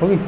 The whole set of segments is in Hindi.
होगी।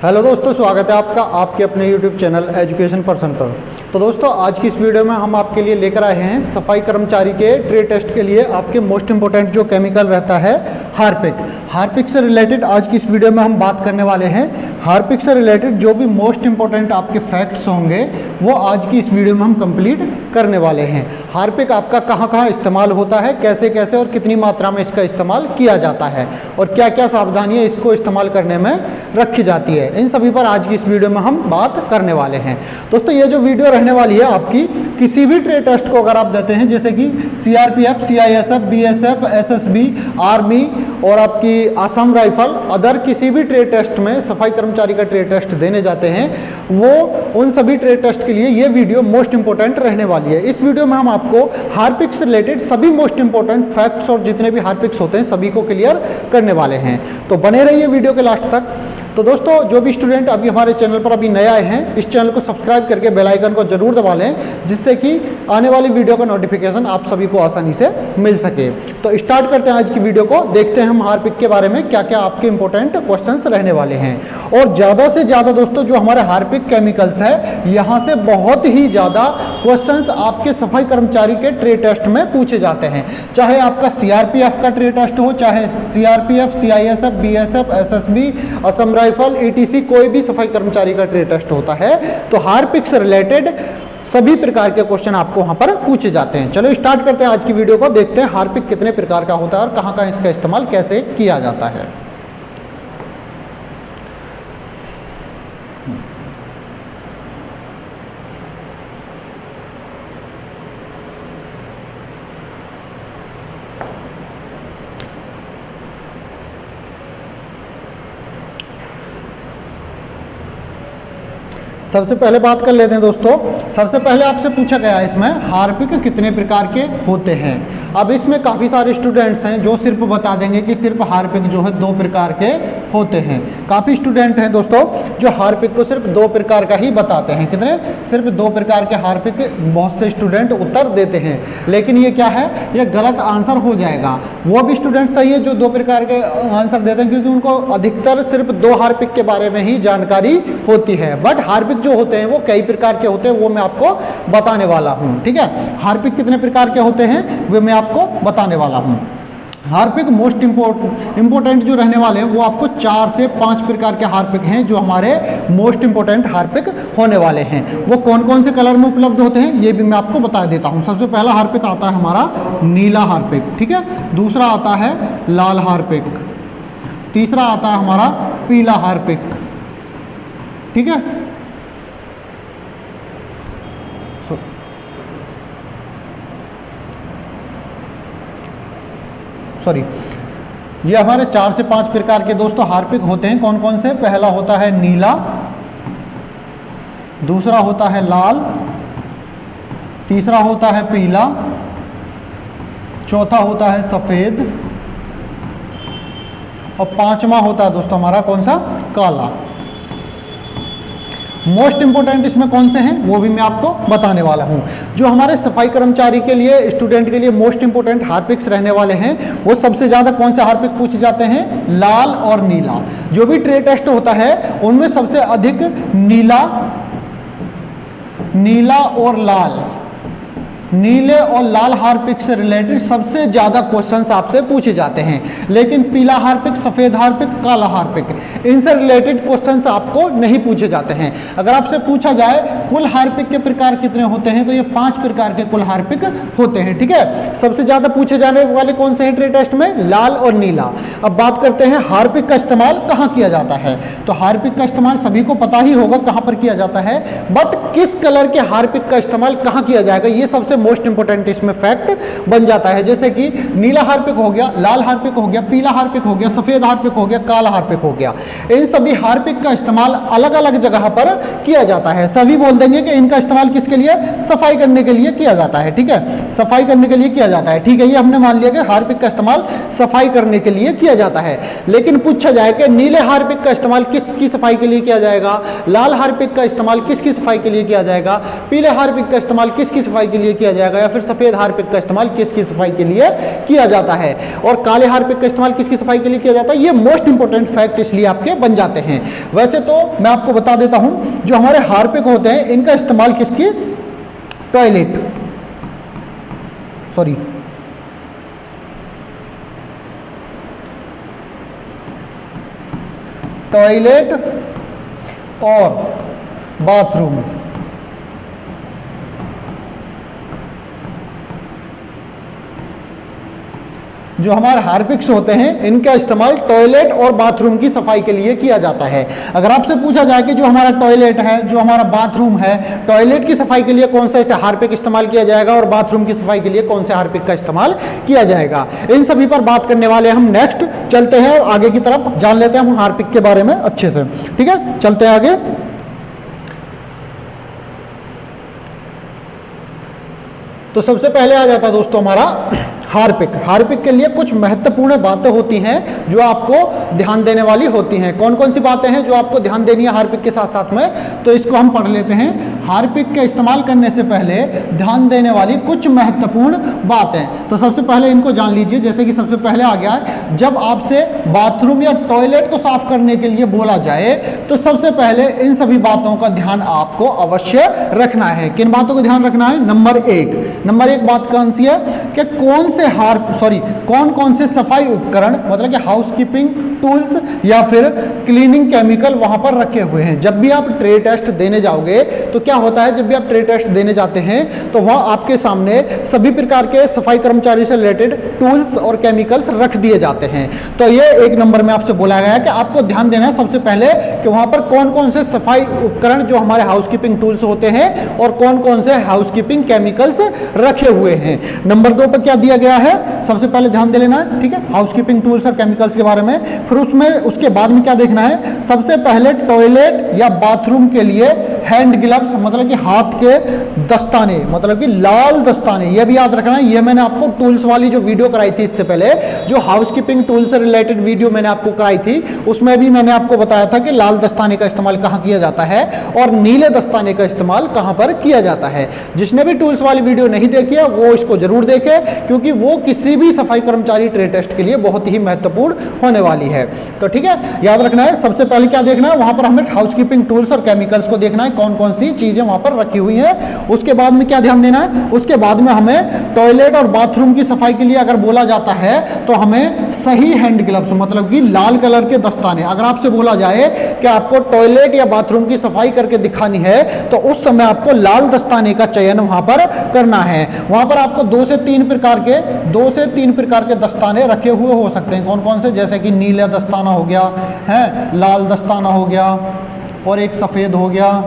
हेलो दोस्तों, स्वागत है आपका आपके अपने यूट्यूब चैनल एजुकेशन पर्सन पर। तो दोस्तों, आज की इस वीडियो में हम आपके लिए लेकर आए हैं सफाई कर्मचारी के ट्रेड टेस्ट के लिए आपके मोस्ट इंपोर्टेंट जो केमिकल रहता है हार्पिक। हार्पिक से रिलेटेड आज की इस वीडियो में हम बात करने वाले हैं। हार्पिक से रिलेटेड जो भी मोस्ट इंपोर्टेंट आपके फैक्ट्स होंगे वो आज की इस वीडियो में हम कंप्लीट करने वाले हैं। हार्पिक आपका कहाँ कहाँ इस्तेमाल होता है, कैसे कैसे और कितनी मात्रा में इसका इस्तेमाल किया जाता है और क्या क्या सावधानियाँ इसको इस्तेमाल करने में रखी जाती है, इन सभी पर आज की इस वीडियो में हम बात करने वाले हैं। दोस्तों, ये जो वीडियो रहने वाली है आपकी किसी भी ट्रेड टेस्ट को अगर आप देते हैं, जैसे कि CRPF, CISF, BSF, SSB, army और आपकी असम राइफल, अदर किसी भी ट्रेड टेस्ट में सफाई कर्मचारी का ट्रेड टेस्ट देने जाते हैं, वो उन सभी ट्रेड टेस्ट के लिए ये वीडियो मोस्ट इंपोर्टेंट रहने वाली है। इस वीडियो में हम आपको हार्पिक से रिलेटेड सभी मोस्ट इंपोर्टेंट फैक्ट्स और जितने भी हार्पिक्स होते हैं सभी को क्लियर करने वाले हैं। तो बने रहिए वीडियो के लास्ट तक। तो दोस्तों, जो भी स्टूडेंट अभी हमारे चैनल पर अभी नए आए हैं, इस चैनल को सब्सक्राइब करके बेल आइकन को जरूर दबा लें, जिससे कि आने वाली वीडियो का नोटिफिकेशन आप सभी को आसानी से मिल सके। तो स्टार्ट करते हैं आज की वीडियो को। देखते हैं हम हार्पिक के बारे में क्या क्या आपके इंपॉर्टेंट क्वेश्चंस रहने वाले हैं। और ज़्यादा से ज़्यादा दोस्तों जो हमारे हार्पिक केमिकल्स है, यहाँ से बहुत ही ज़्यादा क्वेश्चंस आपके सफाई कर्मचारी के ट्रेड टेस्ट में पूछे जाते हैं। चाहे आपका सीआरपीएफ का ट्रेड टेस्ट हो, चाहे CRPF, CISF, BSF, SSB, Assam rifle, etc, कोई भी सफाई कर्मचारी का ट्रेड टेस्ट होता है तो हार्पिक से रिलेटेड सभी प्रकार के क्वेश्चन आपको वहां पर पूछे जाते हैं। चलो स्टार्ट करते हैं आज की वीडियो को। देखते हैं हार्पिक कितने प्रकार का होता है और कहां कहां इसका इस्तेमाल कैसे किया जाता है। सबसे पहले बात कर लेते हैं दोस्तों। सबसे पहले आपसे पूछा गया है इसमें हार्पिक कितने प्रकार के होते हैं। अब इसमें काफ़ी सारे स्टूडेंट्स हैं जो सिर्फ बता देंगे कि सिर्फ हार्पिक जो है 2 प्रकार के होते हैं। काफ़ी स्टूडेंट हैं दोस्तों जो हार्पिक को सिर्फ 2 प्रकार का ही बताते हैं। कितने? सिर्फ 2 प्रकार के हार्पिक बहुत से स्टूडेंट उत्तर देते हैं, लेकिन ये क्या है, ये गलत आंसर हो जाएगा। वो भी स्टूडेंट सही है जो 2 प्रकार के आंसर देते हैं, क्योंकि उनको अधिकतर सिर्फ 2 हार्पिक के बारे में ही जानकारी होती है। बट हार्पिक जो होते हैं वो कई प्रकार के होते हैं, वो मैं आपको बताने वाला हूं। ठीक है, हार्पिक कितने प्रकार के होते हैं वो मैं आपको बताने वाला हूं। हार्पिक मोस्ट इंपोर्टेंट जो रहने वाले हैं वो आपको 4 से 5 प्रकार के हार्पिक हैं जो हमारे मोस्ट इंपोर्टेंट हार्पिक होने वाले हैं। वो कौन कौन से कलर में उपलब्ध होते हैं ये भी मैं आपको बता देता हूं। सबसे पहला हार्पिक आता है हमारा नीला हार्पिक, ठीक है। दूसरा आता है लाल हार्पिक, तीसरा आता है हमारा पीला हार्पिक, ठीक है। सॉरी, ये हमारे 4 से 5 प्रकार के दोस्तों हार्पिक होते हैं। कौन कौन से? पहला होता है नीला, दूसरा होता है लाल, तीसरा होता है पीला, चौथा होता है सफेद और 5वां होता है दोस्तों हमारा कौन सा? काला। मोस्ट इंपोर्टेंट इसमें कौन से हैं वो भी मैं आपको बताने वाला हूं। जो हमारे सफाई कर्मचारी के लिए, स्टूडेंट के लिए मोस्ट इंपोर्टेंट हार्पिक्स रहने वाले हैं वो सबसे ज़्यादा कौन से हार्पिक पूछे जाते हैं? लाल और नीला। जो भी ट्रेड टेस्ट होता है उनमें सबसे अधिक नीला और लाल, नीले और लाल हार्पिक से रिलेटेड सबसे ज़्यादा क्वेश्चंस आपसे पूछे जाते हैं। लेकिन पीला हार्पिक, सफ़ेद हार्पिक, काला हार्पिक, इनसे रिलेटेड क्वेश्चंस आपको नहीं पूछे जाते हैं। अगर आपसे पूछा जाए कुल हार्पिक के प्रकार कितने होते हैं तो ये 5 प्रकार के कुल हार्पिक होते हैं, ठीक है। सबसे ज़्यादा पूछे जाने वाले कौन से हैं ट्रेड टेस्ट में? लाल और नीला। अब बात करते हैं हार्पिक का इस्तेमाल कहाँ किया जाता है। तो हार्पिक का इस्तेमाल सभी को पता ही होगा कहाँ पर किया जाता है, बट किस कलर के हार्पिक का इस्तेमाल कहाँ किया जाएगा ये सबसे मोस्ट इंपोर्टेंट इसमें फैक्ट बन जाता है। जैसे कि नीला हार्पिक हो गया, लाल हार्पिक हो गया, पीला हार्पिक हो गया, सफेद हार्पिक हो गया, काला हार्पिक हो गया। इन सभी हार्पिक का इस्तेमाल अलग अलग जगह पर किया जाता है। सभी बोल देंगे कि इनका इस्तेमाल किसके लिए? सफाई करने के लिए किया जाता है, ठीक है। सफाई करने के लिए किया जाता है, ठीक है। ये हमने मान लिया कि हार्पिक का इस्तेमाल सफाई करने के लिए किया जाता है। लेकिन पूछा जाए कि नीले हार्पिक का इस्तेमाल किसकी सफाई के लिए किया जाएगा, लाल हार्पिक का इस्तेमाल किसकी सफाई के लिए किया जाएगा, पीले हार्पिक का इस्तेमाल किसकी सफाई के लिए किया किया जाएगा, या फिर सफ़ेद हार्पिक का इस्तेमाल किसकी सफाई के लिए किया जाता है, और काले हार्पिक का इस्तेमाल किसकी सफाई के लिए किया जाता है। ये मोस्ट इंपोर्टेंट फैक्ट इसलिए आपके बन जाते हैं। वैसे तो मैं आपको बता देता हूं, जो हमारे हार्पिक होते हैं इनका इस्तेमाल किसकी, टॉयलेट और बाथरूम, जो हमारे हार्पिक्स होते हैं इनका इस्तेमाल टॉयलेट और बाथरूम की सफाई के लिए किया जाता है। अगर आपसे पूछा जाए कि जो हमारा टॉयलेट है, जो हमारा बाथरूम है, टॉयलेट की सफाई के लिए कौन सा हार्पिक इस्तेमाल किया जाएगा और बाथरूम की सफाई के लिए कौन से हार्पिक का इस्तेमाल किया जाएगा, इन सभी पर बात करने वाले हम नेक्स्ट। चलते हैं और आगे की तरफ जान लेते हैं हम हार्पिक के बारे में अच्छे से। ठीक है, चलते हैं आगे। तो सबसे पहले आ जाता है दोस्तों हमारा हार्पिक। हार्पिक के लिए कुछ महत्वपूर्ण बातें होती हैं जो आपको ध्यान देने वाली होती हैं। कौन कौन सी बातें हैं जो आपको ध्यान देनी है हार्पिक के साथ साथ में, तो इसको हम पढ़ लेते हैं। हार्पिक का इस्तेमाल करने से पहले ध्यान देने वाली कुछ महत्वपूर्ण बातें। तो सबसे पहले इनको जान लीजिए। जैसे कि सबसे पहले आ गया है, जब आपसे बाथरूम या टॉयलेट को साफ करने के लिए बोला जाए तो सबसे पहले इन सभी बातों का ध्यान आपको अवश्य रखना है। किन बातों का ध्यान रखना है? नंबर एक बात कौन सी है कि कौन कौन से सफाई उपकरण, मतलब कि हाउसकीपिंग टूल्स या फिर क्लीनिंग केमिकल वहां पर रखे हुए हैं। जब भी आप ट्रे टेस्ट देने जाओगे तो क्या होता है, जब भी आप ट्रे टेस्ट देने जाते हैं तो वहां आपके सामने सभी प्रकार के सफाई कर्मचारी से रिलेटेड टूल्स और केमिकल्स रख दिए जाते हैं। तो ये एक नंबर में आपसे बोला गया है कि आपको ध्यान देना है सबसे पहले कि वहां पर कौन कौन से सफाई उपकरण जो हमारे हाउसकीपिंग टूल्स होते हैं और कौन कौन से हाउसकीपिंग केमिकल्स रखे हुए हैं। नंबर 2 पर क्या दिया गया है, सबसे पहले ध्यान दे लेना है। ठीक है, हाउसकीपिंग टूल्स और केमिकल्स के बारे में। फिर उसके बाद में क्या देखना है, सबसे पहले टॉयलेट या बाथरूम के लिए हैंड ग्लव्स, मतलब कि हाथ के दस्ताने, मतलब कि लाल दस्ताने, ये भी याद रखना है। ये मैंने आपको टूल्स वाली जो वीडियो कराई थी इससे पहले, जो हाउसकीपिंग टूल्स से रिलेटेड वीडियो मैंने आपको कराई थी, उसमें भी मैंने आपको बताया था कि लाल दस्ताने का इस्तेमाल कहां किया जाता है और नीले दस्ताने का इस्तेमाल कहां पर किया जाता है। जिसने भी टूल्स वाली वीडियो नहीं देखी है वो इसको जरूर देखे, क्योंकि वो किसी भी सफाई कर्मचारी ट्रे टेस्ट के लिए बहुत ही महत्वपूर्ण होने वाली है। तो ठीक है, याद रखना है। सबसे पहले क्या देखना है, वहां पर हमें हाउसकीपिंग टूल्स और केमिकल्स को देखना है, कौन कौन सी चीजें वहां पर रखी हुई हैं। उसके बाद में क्या ध्यान देना है, उसके बाद में हमें टॉयलेट और बाथरूम की सफाई के लिए अगर बोला जाता है तो हमें सही हैंड ग्लव्स, मतलब कि लाल कलर के दस्ताने, अगर आपसे बोला जाए कि आपको टॉयलेट या बाथरूम की सफाई करके दिखानी है तो उस समय आपको लाल दस्ताने का चयन वहां पर करना है। वहां पर आपको 2 से 3 प्रकार के दस्ताने रखे हुए हो सकते हैं। कौन कौन से, जैसे कि नीला दस्ताना हो गया है, लाल दस्ताना हो गया और एक सफेद हो गया।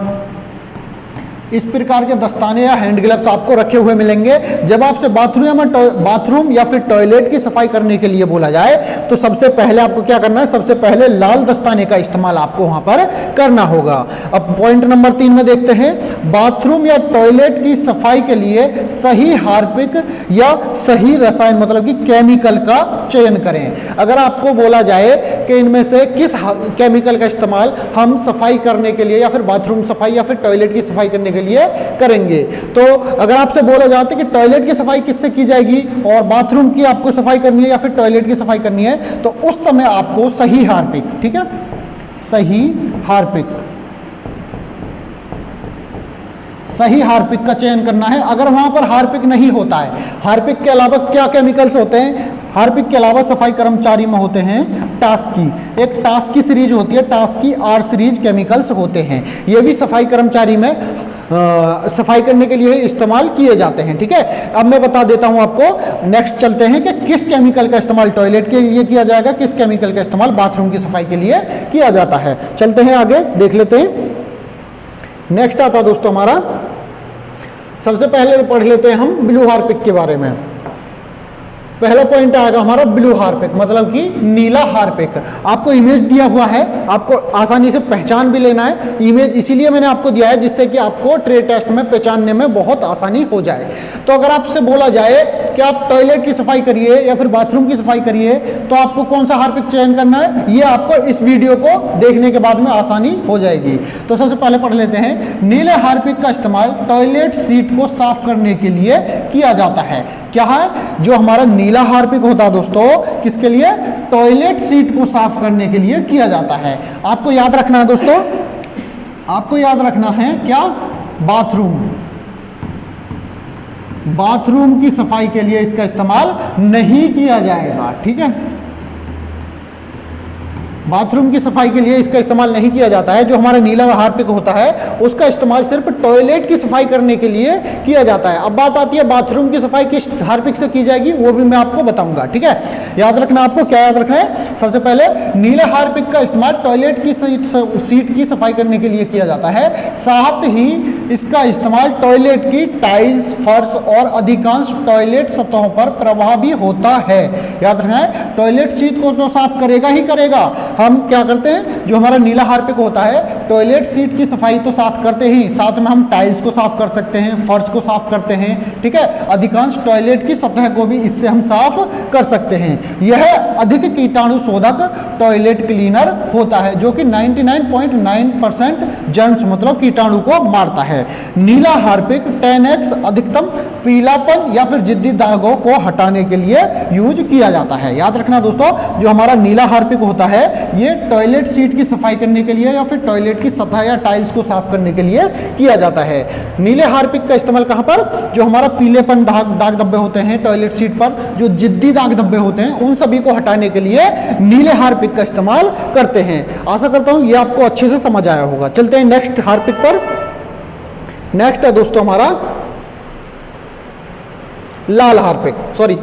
इस प्रकार के दस्ताने या हैंड ग्लव्स आपको रखे हुए मिलेंगे। जब आपसे बाथरूम या फिर टॉयलेट की सफाई करने के लिए बोला जाए तो सबसे पहले आपको क्या करना है, सबसे पहले लाल दस्ताने का इस्तेमाल आपको वहां पर करना होगा। अब पॉइंट नंबर 3 में देखते हैं, बाथरूम या टॉयलेट की सफाई के लिए सही हार्पिक या सही रसायन, मतलब कि केमिकल का चयन करें। अगर आपको बोला जाए कि इनमें से किस केमिकल का इस्तेमाल हम सफाई करने के लिए या फिर बाथरूम सफाई या फिर टॉयलेट की सफाई करने के लिए करेंगे, तो अगर आपसे बोला जाता है कि टॉयलेट की सफाई किससे की जाएगी और बाथरूम की आपको सफाई करनी है या फिर टॉयलेट की सफाई करनी है, तो उस समय आपको सही हार्पिक, ठीक है, सही हार्पिक का चयन करना है। अगर वहां पर हार्पिक नहीं होता है, हार्पिक के अलावा क्या केमिकल्स होते हैं, हार्पिक के अलावा सफाई कर्मचारी में होते हैं टास्की, एक टास्की सीरीज होती है, टास्की आर सीरीज केमिकल्स होते हैं। ये भी सफाई कर्मचारी में सफाई करने के लिए इस्तेमाल किए जाते हैं। ठीक है, अब मैं बता देता हूं आपको। नेक्स्ट चलते हैं कि किस केमिकल का इस्तेमाल टॉयलेट के लिए किया जाएगा, किस केमिकल का इस्तेमाल बाथरूम की सफाई के लिए किया जाता है। चलते हैं आगे, देख लेते हैं। नेक्स्ट आता दोस्तों हमारा, सबसे पहले पढ़ लेते हैं हम ब्लू हार्पिक के बारे में। पहला पॉइंट आएगा हमारा ब्लू हार्पिक, मतलब कि नीला हार्पिक। आपको इमेज दिया हुआ है, आपको आसानी से पहचान भी लेना है। इमेज इसीलिए मैंने आपको दिया है जिससे कि आपको ट्रे टेस्ट में पहचानने में बहुत आसानी हो जाए। तो अगर आपसे बोला जाए कि आप टॉयलेट की सफाई करिए या फिर बाथरूम की सफाई करिए, तो आपको कौन सा हार्पिक चयन करना है, ये आपको इस वीडियो को देखने के बाद में आसानी हो जाएगी। तो सबसे पहले पढ़ लेते हैं, नीले हार्पिक का इस्तेमाल टॉयलेट सीट को साफ करने के लिए किया जाता है। क्या है, जो हमारा नीला हार्पिक होता है दोस्तों, किसके लिए, टॉयलेट सीट को साफ करने के लिए किया जाता है। आपको याद रखना है दोस्तों, आपको याद रखना है क्या, बाथरूम की सफाई के लिए इसका इस्तेमाल नहीं किया जाएगा। ठीक है, बाथरूम की सफाई के लिए इसका इस्तेमाल नहीं किया जाता है। जो हमारा नीला हार्पिक होता है उसका इस्तेमाल सिर्फ टॉयलेट की सफाई करने के लिए किया जाता है। अब बात आती है बाथरूम की सफाई किस हार्पिक से की जाएगी, वो भी मैं आपको बताऊंगा। ठीक है, याद रखना, आपको क्या याद रखना है, सबसे पहले नीले हार्पिक का इस्तेमाल टॉयलेट की सीट की सफाई करने के लिए किया जाता है। साथ ही इसका इस्तेमाल टॉयलेट की टाइल्स, फर्श और अधिकांश टॉयलेट सतहों पर प्रभावी होता है। याद रखना है, टॉयलेट सीट को तो साफ करेगा ही करेगा। हम क्या करते हैं, जो हमारा नीला हार्पिक होता है, टॉयलेट सीट की सफाई तो साथ करते ही, साथ में हम टाइल्स को साफ कर सकते हैं, फर्श को साफ करते हैं। ठीक है, अधिकांश टॉयलेट की सतह को भी इससे हम साफ कर सकते हैं। यह अधिक कीटाणु शोधक टॉयलेट क्लीनर होता है, जो कि 99.9% जर्म्स मतलब कीटाणु को मारता है। नीला हार्पिक 10x अधिकतम पीलापन या फिर जिद्दी दागों को हटाने के लिए यूज किया जाता है। याद रखना दोस्तों, जो हमारा नीला हार्पिक होता है ये टॉयलेट सीट की सफाई करने के लिए या फिर टॉयलेट की सतह या टाइल्स को साफ करने के लिए किया जाता है। नीले हार्पिक का इस्तेमाल कहां पर, जो हमारा पीलेपन दाग धब्बे होते हैं टॉयलेट सीट पर, जो जिद्दी दाग धब्बे होते हैं, उन सभी को हटाने के लिए नीले हार्पिक का इस्तेमाल करते हैं। आशा करता हूं ये आपको अच्छे से समझ आया होगा। चलते हैं नेक्स्ट हार्पिक पर। नेक्स्ट है दोस्तों हमारा लाल हार्पिक, सॉरी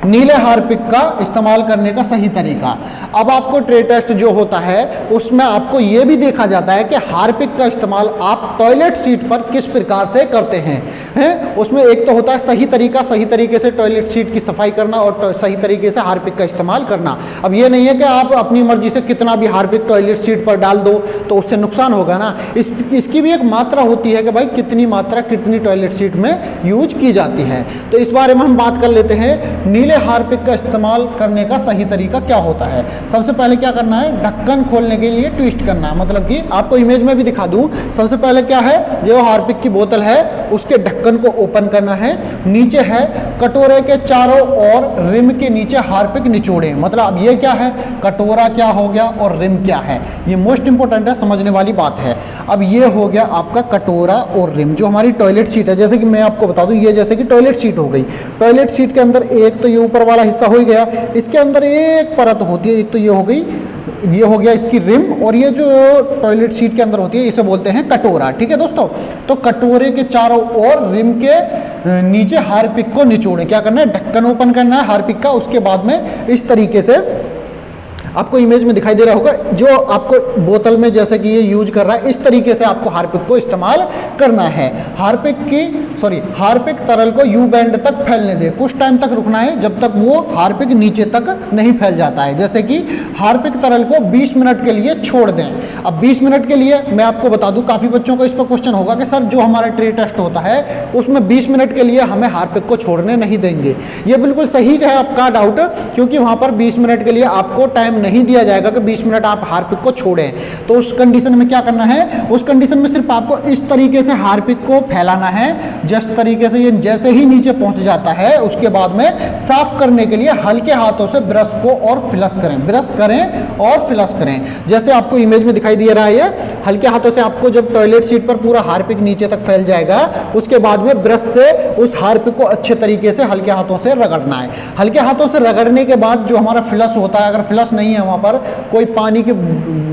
नीले हार्पिक का इस्तेमाल करने का सही तरीका। अब आपको ट्रे टेस्ट जो होता है उसमें आपको यह भी देखा जाता है कि हार्पिक का इस्तेमाल आप टॉयलेट सीट पर किस प्रकार से करते हैं। उसमें एक तो होता है सही तरीका, सही तरीके से टॉयलेट सीट की सफाई करना और सही तरीके से हार्पिक का इस्तेमाल करना। अब ये नहीं है कि आप अपनी मर्जी से कितना भी हार्पिक टॉयलेट सीट पर डाल दो तो उससे नुकसान होगा ना। इसकी भी एक मात्रा होती है कि भाई कितनी मात्रा कितनी टॉयलेट सीट में यूज की जाती है। तो इस बारे में हम बात कर लेते हैं, नीले हार्पिक का इस्तेमाल करने का सही तरीका क्या होता है। सबसे पहले क्या करना है, ढक्कन खोलने के लिए ट्विस्ट करना है, मतलब कि आपको इमेज में भी दिखा दूं। सबसे पहले क्या है, जो हार्पिक की बोतल है उसके ढक्कन को ओपन करना है। नीचे है कटोरे के चारों ओर रिम के नीचे हार्पिक निचोड़े, मतलब अब ये क्या है, कटोरा क्या हो गया और रिम क्या है, ये मोस्ट इंपोर्टेंट है, समझने वाली बात है। अब ये हो गया आपका कटोरा और रिम, जो हमारी टॉयलेट सीट है। जैसे कि मैं आपको बता दूं, ये जैसे कि टॉयलेट सीट हो गई। टॉयलेट सीट के अंदर एक तो ये ऊपर वाला हिस्सा हो गया, इसके अंदर एक परत होती है, एक तो ये हो गई, ये हो गया इसकी रिम, और ये जो टॉयलेट सीट के अंदर होती है इसे बोलते हैं कटोरा। ठीक है दोस्तों, तो कटोरे के चारों ओर रिम के नीचे हार्पिक को निचोड़ें। क्या करना है, ढक्कन ओपन करना है हार्पिक का, उसके बाद में इस तरीके से आपको इमेज में दिखाई दे रहा होगा, जो आपको बोतल में जैसे कि ये यूज कर रहा है, इस तरीके से आपको हार्पिक को इस्तेमाल करना है। हार्पिक तरल को यू बैंड तक फैलने दे, कुछ टाइम तक रुकना है जब तक वो हार्पिक नीचे तक नहीं फैल जाता है। जैसे कि हार्पिक तरल को 20 मिनट के लिए छोड़ दें। अब 20 मिनट के लिए मैं आपको बता दूं, काफी बच्चों को इस पर क्वेश्चन होगा कि सर जो हमारा ट्रे टेस्ट होता है उसमें 20 मिनट के लिए हमें हार्पिक को छोड़ने नहीं देंगे। ये बिल्कुल सही है आपका डाउट, क्योंकि वहां पर 20 मिनट के लिए आपको टाइम नहीं दिया जाएगा कि 20 मिनट आप हार्पिक को छोड़ें। तो उस कंडीशन में क्या करना है, उस कंडीशन में सिर्फ आपको इस तरीके से हार्पिक को फैलाना है, जिस तरीके से ये जैसे ही नीचे पहुंच जाता है उसके बाद में साफ करने के लिए हल्के हाथों से ब्रश को और फ्लश करें, ब्रश करें और फ्लश करें। जैसे आपको इमेज में दिखाई दे रहा है, ये हल्के हाथों से आपको जब टॉयलेट सीट पर पूरा हार्पिक नीचे तक फैल जाएगा, उसके बाद में ब्रश से उस हार्पिक को अच्छे तरीके से हल्के हाथों से रगड़ना है। हल्के हाथों से रगड़ने के बाद जो हमारा फ्लश होता है, अगर फ्लश नहीं है वहां पर कोई पानी की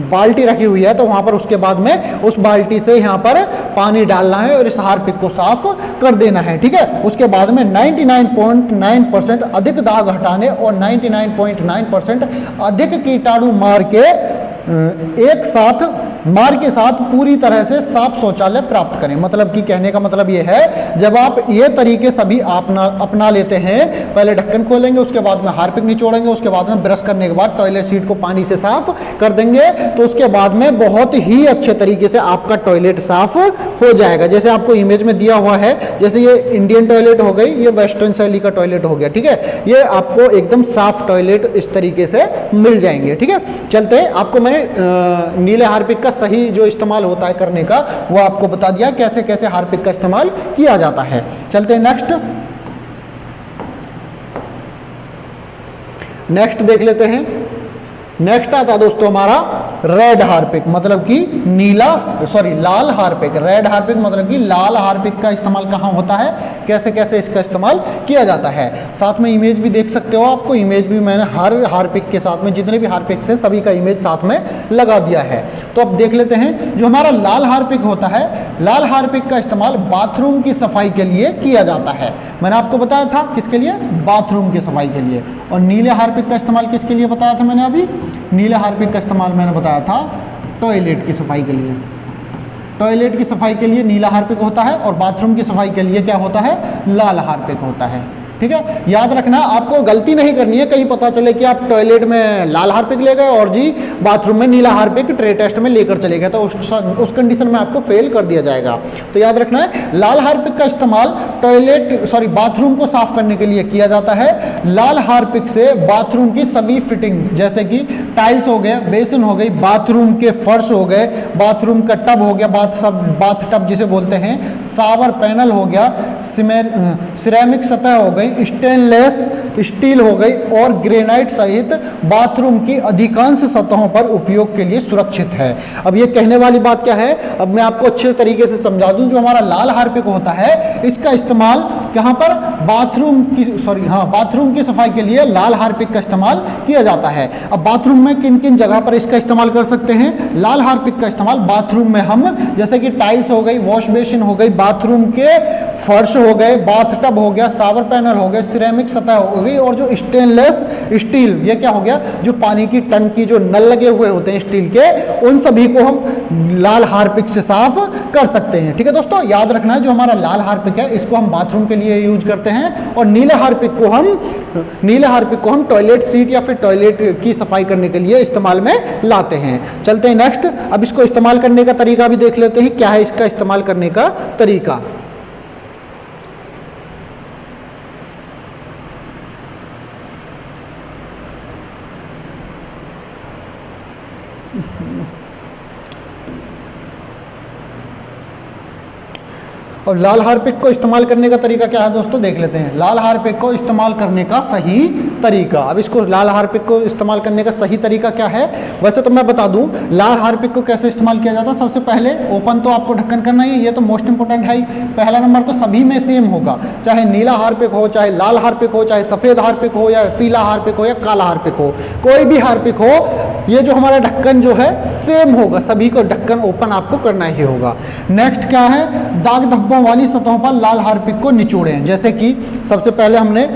बाल्टी रखी हुई है तो वहां पर उसके बाद में उस बाल्टी से यहां पर पानी डालना है और इस हार्पिक को साफ कर देना है। ठीक है, उसके बाद में 99.9% अधिक दाग हटाने और 99.9% अधिक कीटाणु मार के एक साथ मार के साथ पूरी तरह से साफ शौचालय प्राप्त करें। मतलब कि कहने का मतलब ये है, जब आप ये तरीके सभी अपना लेते हैं, पहले ढक्कन खोलेंगे, उसके बाद में हार्पिक निचोड़ेंगे, उसके बाद में ब्रश करने के बाद टॉयलेट सीट को पानी से साफ कर देंगे, तो उसके बाद में बहुत ही अच्छे तरीके से आपका टॉयलेट साफ हो जाएगा। जैसे आपको इमेज में दिया हुआ है, जैसे ये इंडियन टॉयलेट हो गई, ये वेस्टर्न शैली का टॉयलेट हो गया, ठीक है। ये आपको एकदम साफ टॉयलेट इस तरीके से मिल जाएंगे, ठीक है। चलते हैं, आपको मैंने नीले हार्पिक का सही जो इस्तेमाल होता है करने का, वो आपको बता दिया कैसे कैसे हार्पिक का इस्तेमाल किया जाता है। चलते हैं नेक्स्ट देख लेते हैं। नेक्स्ट आता दोस्तों हमारा रेड हार्पिक, मतलब कि लाल हार्पिक। रेड हार्पिक मतलब कि लाल हार्पिक का इस्तेमाल कहाँ होता है, कैसे कैसे इसका इस्तेमाल किया जाता है। साथ में इमेज भी देख सकते हो, आपको इमेज भी मैंने हर हार्पिक के साथ में, जितने भी हार्पिक हैं सभी का इमेज साथ में लगा दिया है। तो अब देख लेते हैं, जो हमारा लाल हार्पिक होता है, लाल हार्पिक का इस्तेमाल बाथरूम की सफाई के लिए किया जाता है। मैंने आपको बताया था किसके लिए, बाथरूम की सफाई के लिए। और नीले हार्पिक का इस्तेमाल किसके लिए बताया था मैंने अभी, नीले हार्पिक का इस्तेमाल मैंने बताया था टॉयलेट की सफाई के लिए। टॉयलेट की सफाई के लिए नीला हार्पिक होता है, और बाथरूम की सफाई के लिए क्या होता है, लाल हार्पिक होता है, ठीक है। याद रखना, आपको गलती नहीं करनी है, कहीं पता चले कि आप टॉयलेट में लाल हार्पिक ले गए और जी बाथरूम में नीला हार्पिक ट्रे टेस्ट में लेकर चले गए, तो उस कंडीशन में आपको फेल कर दिया जाएगा। तो याद रखना है, लाल हार्पिक का इस्तेमाल बाथरूम को साफ करने के लिए किया जाता है। लाल हार्पिक से बाथरूम की सभी फिटिंग, जैसे कि टाइल्स हो गया, बेसिन हो गई, बाथरूम के फर्श हो गए, बाथरूम का टब हो गया, बाथ टब जिसे बोलते हैं, शावर पैनल हो गया, सिरेमिक सतह हो गई, स्टेनलेस स्टील हो गई, और ग्रेनाइट सहित बाथरूम की अधिकांश सतहों पर उपयोग के लिए सुरक्षित है। अब ये कहने वाली बात क्या है, अब मैं आपको अच्छे तरीके से समझा दूं। जो हमारा लाल हार्पिक होता है, इसका इस्तेमाल कहां पर, बाथरूम की सफाई के लिए लाल हार्पिक का इस्तेमाल किया जाता है। अब बाथरूम में किन किन जगह पर इसका इस्तेमाल कर सकते हैं, लाल हार्पिक का इस्तेमाल बाथरूम में हम, जैसे कि टाइल्स हो गई, वॉश बेसिन हो गई, बाथरूम के फर्श हो गए, बाथ टब हो गया, शावर पैनल हो गए, सिरेमिक सतह हो गई, और जो स्टेनलेस स्टील, ये क्या हो गया, जो पानी की टंकी, जो नल लगे हुए होते हैं स्टील के, उन सभी को हम लाल हार्पिक से साफ कर सकते हैं, ठीक है दोस्तों। याद रखना है, जो हमारा लाल हार्पिक है, इसको हम बाथरूम के लिए यूज करते हैं, और नीले हार्पिक को हम टॉयलेट सीट या फिर टॉयलेट की सफाई करने के लिए इस्तेमाल में लाते हैं। चलते हैं नेक्स्ट। अब इसको इस्तेमाल करने का तरीका भी देख लेते हैं, क्या है इसका इस्तेमाल करने का तरीका। और लाल हार्पिक को इस्तेमाल करने का तरीका क्या है दोस्तों, देख लेते हैं। लाल हार्पिक को इस्तेमाल करने का सही तरीका। अब इसको लाल हार्पिक को इस्तेमाल करने का सही तरीका क्या है, वैसे तो मैं बता दूं लाल हार्पिक को कैसे इस्तेमाल किया जाता है। सबसे पहले ओपन तो आपको ढक्कन करना ही है, ये तो मोस्ट इंपोर्टेंट है ही। पहला नंबर तो सभी में सेम होगा, चाहे नीला हार्पिक हो, चाहे लाल हार्पिक हो, चाहे सफ़ेद हार्पिक हो, या पीला हार्पिक हो, या काला हार्पिक हो, कोई भी हार्पिक हो, ये जो हमारा ढक्कन जो है सेम होगा, सभी को ढक्कन ओपन आपको करना ही होगा। नेक्स्ट क्या है, दाग धब्बों वाली सतहों पर लाल हार्पिक को निचोड़ें। जैसे कि सबसे पहले हमने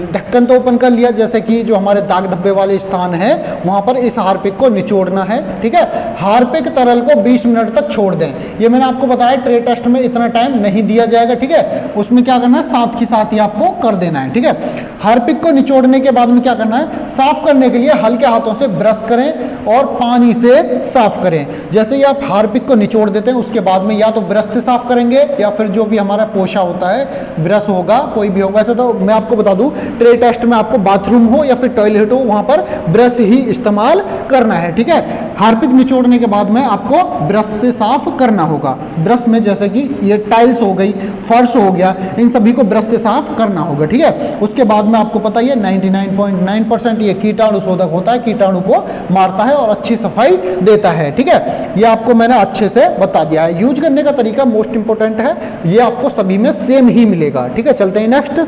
ढक्कन तो ओपन कर लिया, जैसे कि जो हमारे दाग धब्बे वाले स्थान है वहां पर इस हार्पिक को निचोड़ना है, ठीक है। हार्पिक तरल को 20 मिनट तक छोड़ दें। ये मैंने आपको बताया ट्रे टेस्ट में इतना टाइम नहीं दिया जाएगा, ठीक है। उसमें क्या करना है, साथ ही साथ ही आपको कर देना है, ठीक है। हार्पिक को निचोड़ने के बाद में क्या करना है, साफ करने के लिए हल्के हाथों से ब्रश करें और पानी से साफ करें। जैसे ही आप हार्पिक को निचोड़ देते हैं, उसके बाद में या तो ब्रश से साफ करेंगे या फिर जो भी हमारा पोछा होता है, ब्रश होगा, कोई भी होगा। वैसे तो मैं आपको बता दूं ट्रे टेस्ट में आपको बाथरूम हो या फिर टॉयलेट हो, वहां पर ब्रश ही इस्तेमाल करना है, ठीक है। हार्पिक निचोड़ने के बाद में आपको ब्रश से साफ करना होगा। ब्रश में जैसे कि ये टाइल्स हो गई, फर्श हो गया, इन सभी को ब्रश से साफ करना होगा, ठीक है। उसके बाद में आपको पता ही है 99.9% ये कीटाणु शोधक होता है, कीटाणु को मारता है और अच्छी सफाई देता है, ठीक है। ये आपको मैंने अच्छे से बता दिया है। यूज करने का तरीका मोस्ट इंपोर्टेंट है, ये आपको सभी में सेम ही मिलेगा, ठीक है। चलते हैं नेक्स्ट।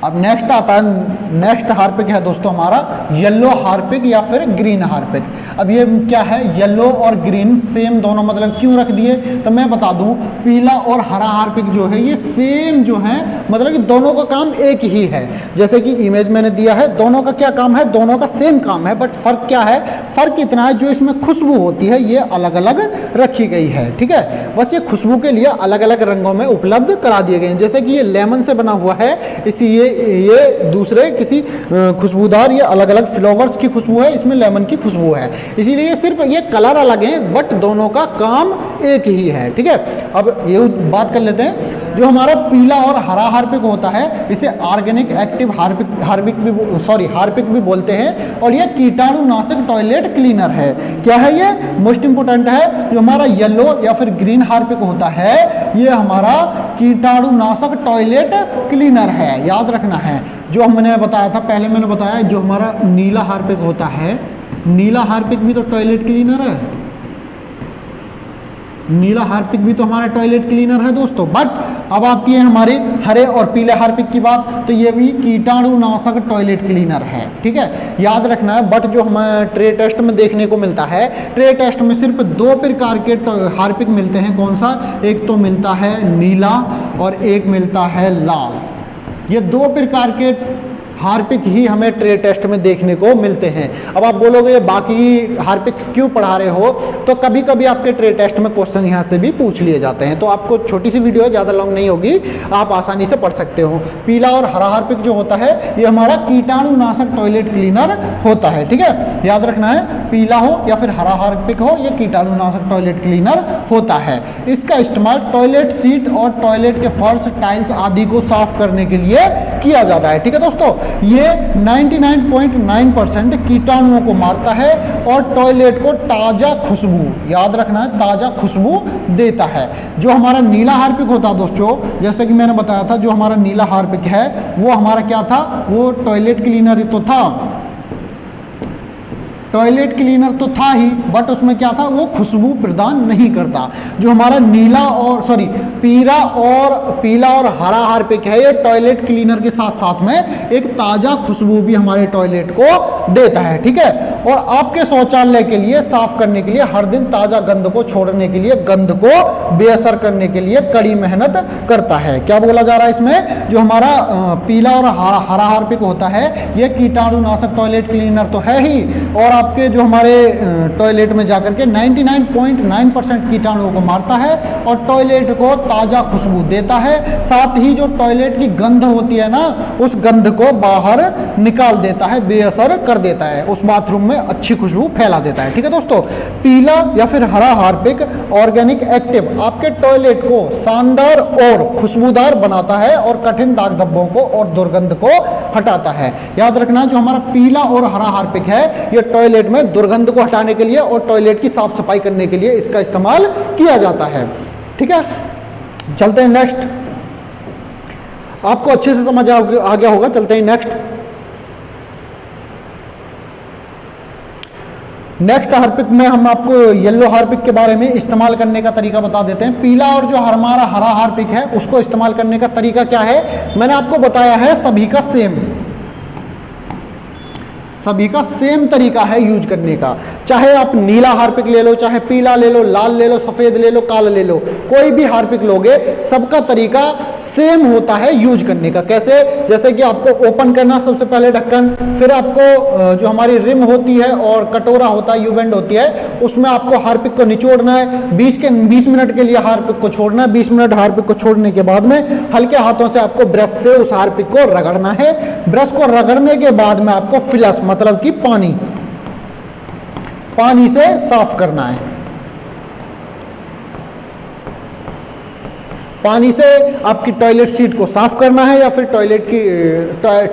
अब नेक्स्ट आता है, नेक्स्ट हार्पिक है दोस्तों हमारा येलो हार्पिक या फिर ग्रीन हार्पिक। अब ये क्या है, येलो और ग्रीन सेम दोनों, मतलब क्यों रख दिए तो मैं बता दूं, पीला और हरा हार्पिक जो है ये सेम जो है, मतलब कि दोनों का काम एक ही है। जैसे कि इमेज मैंने दिया है, दोनों का क्या काम है, दोनों का सेम काम है, बट फर्क क्या है, फर्क इतना है जो इसमें खुशबू होती है ये अलग अलग रखी गई है। ठीक है, बस ये खुशबू के लिए अलग अलग रंगों में उपलब्ध करा दिए गए हैं। जैसे कि ये लेमन से बना हुआ है, इसी ये दूसरे किसी खुशबूदार, ये अलग अलग फ्लावर्स की खुशबू है, इसमें लेमन की खुशबू है, इसीलिए सिर्फ ये कलर अलग हैं बट दोनों का काम एक ही है। ठीक है, अब ये बात कर लेते हैं, जो हमारा पीला और हरा हार्पिक होता है इसे ऑर्गेनिक एक्टिव हार्पिक भी बोलते हैं, और ये कीटाणुनाशक टॉयलेट क्लीनर है। क्या है ये, मोस्ट इंपोर्टेंट है, जो हमारा येलो या फिर ग्रीन हार्पिक होता है ये हमारा कीटाणुनाशक टॉयलेट क्लीनर है, याद रखना है। जो हमने बताया था, पहले मैंने बताया जो हमारा नीला हार्पिक होता है, नीला हार्पिक भी तो टॉयलेट क्लीनर है, नीला हार्पिक भी तो हमारा टॉयलेट क्लीनर है दोस्तों। बट अब आती है हमारे हरे और पीले हार्पिक की बात, तो ये भी कीटाणुनाशक टॉयलेट क्लीनर है। ठीक है, याद रखना है। बट जो हमें ट्रे टेस्ट में देखने को मिलता है, ट्रे टेस्ट में सिर्फ 2 प्रकार के हार्पिक मिलते हैं। कौन सा, एक तो मिलता है नीला और एक मिलता है लाल। ये 2 प्रकार के हार्पिक ही हमें ट्रे टेस्ट में देखने को मिलते हैं। अब आप बोलोगे ये बाकी हार्पिक्स क्यों पढ़ा रहे हो, तो कभी कभी आपके ट्रे टेस्ट में क्वेश्चन यहाँ से भी पूछ लिए जाते हैं, तो आपको छोटी सी वीडियो है, ज़्यादा लॉन्ग नहीं होगी, आप आसानी से पढ़ सकते हो। पीला और हरा हार्पिक जो होता है ये हमारा कीटाणुनाशक टॉयलेट क्लीनर होता है। ठीक है, याद रखना है, पीला हो या फिर हरा हार्पिक हो, ये कीटाणुनाशक टॉयलेट क्लीनर होता है। इसका इस्तेमाल टॉयलेट सीट और टॉयलेट के फर्श, टाइल्स आदि को साफ करने के लिए किया जाता है। ठीक है दोस्तों, ये 99.9% कीटाणुओं को मारता है और टॉयलेट को ताज़ा खुशबू, याद रखना है, ताज़ा खुशबू देता है। जो हमारा नीला हार्पिक होता है दोस्तों, जैसे कि मैंने बताया था, जो हमारा नीला हार्पिक है वो हमारा क्या था, वो टॉयलेट क्लीनर ही तो था, टॉयलेट क्लीनर तो था ही, बट उसमें क्या था, वो खुशबू प्रदान नहीं करता। जो हमारा नीला और पीला और हरा हार्पिक है, ये टॉयलेट क्लीनर के साथ साथ में एक ताज़ा खुशबू भी हमारे टॉयलेट को देता है। ठीक है, और आपके शौचालय के लिए साफ करने के लिए हर दिन ताज़ा गंध को छोड़ने के लिए, गंध को बेअसर करने के लिए कड़ी मेहनत करता है। क्या बोला जा रहा है इसमें, जो हमारा पीला और हरा हार्पिक होता है ये कीटाणुनाशक टॉयलेट क्लीनर तो है ही, और आपके जो हमारे टॉयलेट में जाकर के 99.9% कीटाणुओं को मारता है और टॉयलेट को ताज़ा खुशबू देता है। साथ ही जो टॉयलेट की गंध होती है ना, उस गंध को बाहर निकाल देता है, बेअसर कर देता है, उस बाथरूम में अच्छी खुशबू फैला देता है। ठीक है दोस्तों, पीला या फिर हरा हार्पिक ऑर्गेनिक एक्टिव आपके टॉयलेट को शानदार और खुशबूदार बनाता है और कठिन दाग धब्बों को और दुर्गंध को हटाता है। याद रखना, जो हमारा पीला और हरा हार्पिक है ये टॉयलेट में दुर्गंध को हटाने के लिए और टॉयलेट की साफ सफाई करने के लिए इसका इस्तेमाल किया जाता है। ठीक है, चलते हैं नेक्स्ट, आपको अच्छे से समझ आ गया होगा। चलते हैं नेक्स्ट हार्पिक में हम आपको येलो हार्पिक के बारे में इस्तेमाल करने का तरीका बता देते हैं। पीला और जो हमारा हरा हार्पिक है उसको इस्तेमाल करने का तरीका क्या है, मैंने आपको बताया है, सभी का सेम तरीका है यूज करने का। चाहे आप नीला हार्पिक ले लो, चाहे पीला ले लो, लाल ले लो, सफ़ेद ले लो, काला ले लो, कोई भी हार्पिक लोगे सबका तरीका सेम होता है यूज करने का। कैसे, जैसे कि आपको ओपन करना सबसे पहले ढक्कन, फिर आपको जो हमारी रिम होती है और कटोरा होता है, यूबेंड होती है, उसमें आपको हार्पिक को निचोड़ना है, 20 मिनट के लिए हार्पिक को छोड़ना है। 20 मिनट हार्पिक को छोड़ने के बाद में हल्के हाथों से आपको ब्रश से उस हार्पिक को रगड़ना है। ब्रश को रगड़ने के बाद में आपको फ्लश मतलब कि पानी से साफ करना है। पानी से आपकी टॉयलेट सीट को साफ करना है या फिर टॉयलेट की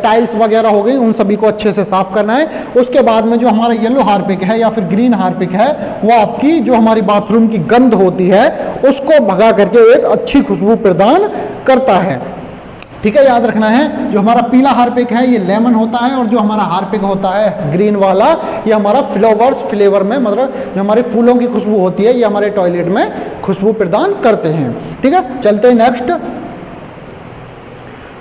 टाइल्स वगैरह हो गई, उन सभी को अच्छे से साफ करना है। उसके बाद में जो हमारा येलो हार्पिक है या फिर ग्रीन हार्पिक है, वो आपकी जो हमारी बाथरूम की गंध होती है उसको भगा करके एक अच्छी खुशबू प्रदान करता है। ठीक है, याद रखना है, जो हमारा पीला हार्पिक है ये लेमन होता है और जो हमारा हार्पिक होता है ग्रीन वाला ये हमारा फ्लेवर में, मतलब जो हमारे फूलों की खुशबू होती है ये हमारे टॉयलेट में खुशबू प्रदान करते हैं। ठीक है, चलते हैं नेक्स्ट।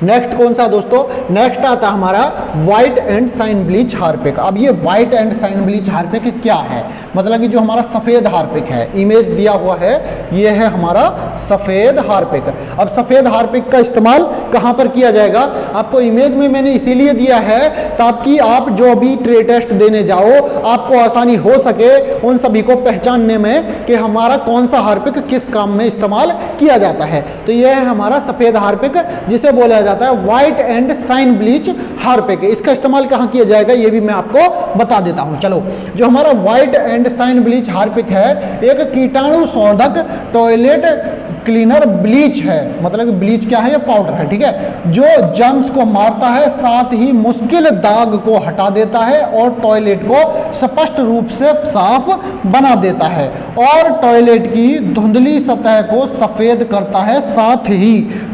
नेक्स्ट कौन सा दोस्तों, नेक्स्ट आता हमारा white and shine bleach Harpic. अब ये white and shine bleach Harpic क्या है, मतलब कि जो हमारा सफ़ेद हार्पिक है, इमेज दिया हुआ है, ये है हमारा सफ़ेद हार्पिक। अब सफ़ेद हार्पिक का इस्तेमाल कहाँ पर किया जाएगा, आपको इमेज में मैंने इसीलिए दिया है ताकि आप जो भी ट्रे टेस्ट देने जाओ आपको आसानी हो सके उन सभी को पहचानने में कि हमारा कौन सा हार्पिक किस काम में इस्तेमाल किया जाता है। तो यह है हमारा सफ़ेद हार्पिक जिसे बोला जाता है white and shine bleach Harpic. इसका इस्तेमाल कहाँ किया जाएगा ये भी मैं आपको बता देता हूँ। चलो, जो हमारा white and shine bleach Harpic है एक कीटाणु शोधक टॉयलेट क्लीनर ब्लीच है, मतलब ब्लीच क्या है, ये पाउडर है, ठीक है, जो जर्म्स को मारता है, साथ ही मुश्किल दाग को हटा देता है और टॉयलेट को स्पष्ट रूप से साफ बना देता है और टॉयलेट की धुंधली सतह को सफ़ेद करता है, साथ ही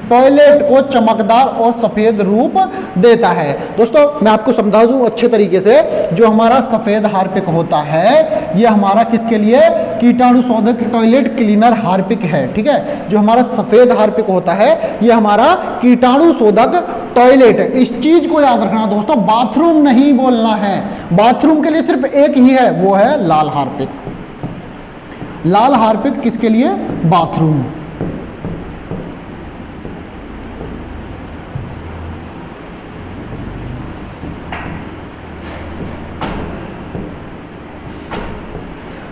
टॉयलेट को चमकदार और सफ़ेद रूप देता है। दोस्तों मैं आपको समझा दूं अच्छे तरीके से, जो हमारा सफ़ेद हार्पिक होता है ये हमारा किसके लिए, कीटाणु शोधक टॉयलेट क्लीनर हार्पिक है, ठीक है। जो हमारा सफ़ेद हार्पिक होता है ये हमारा कीटाणु शोधक टॉयलेट है। इस चीज को याद रखना दोस्तों, बाथरूम नहीं बोलना है, बाथरूम के लिए सिर्फ एक ही है, वो है लाल हार्पिक। लाल हार्पिक किसके लिए, बाथरूम।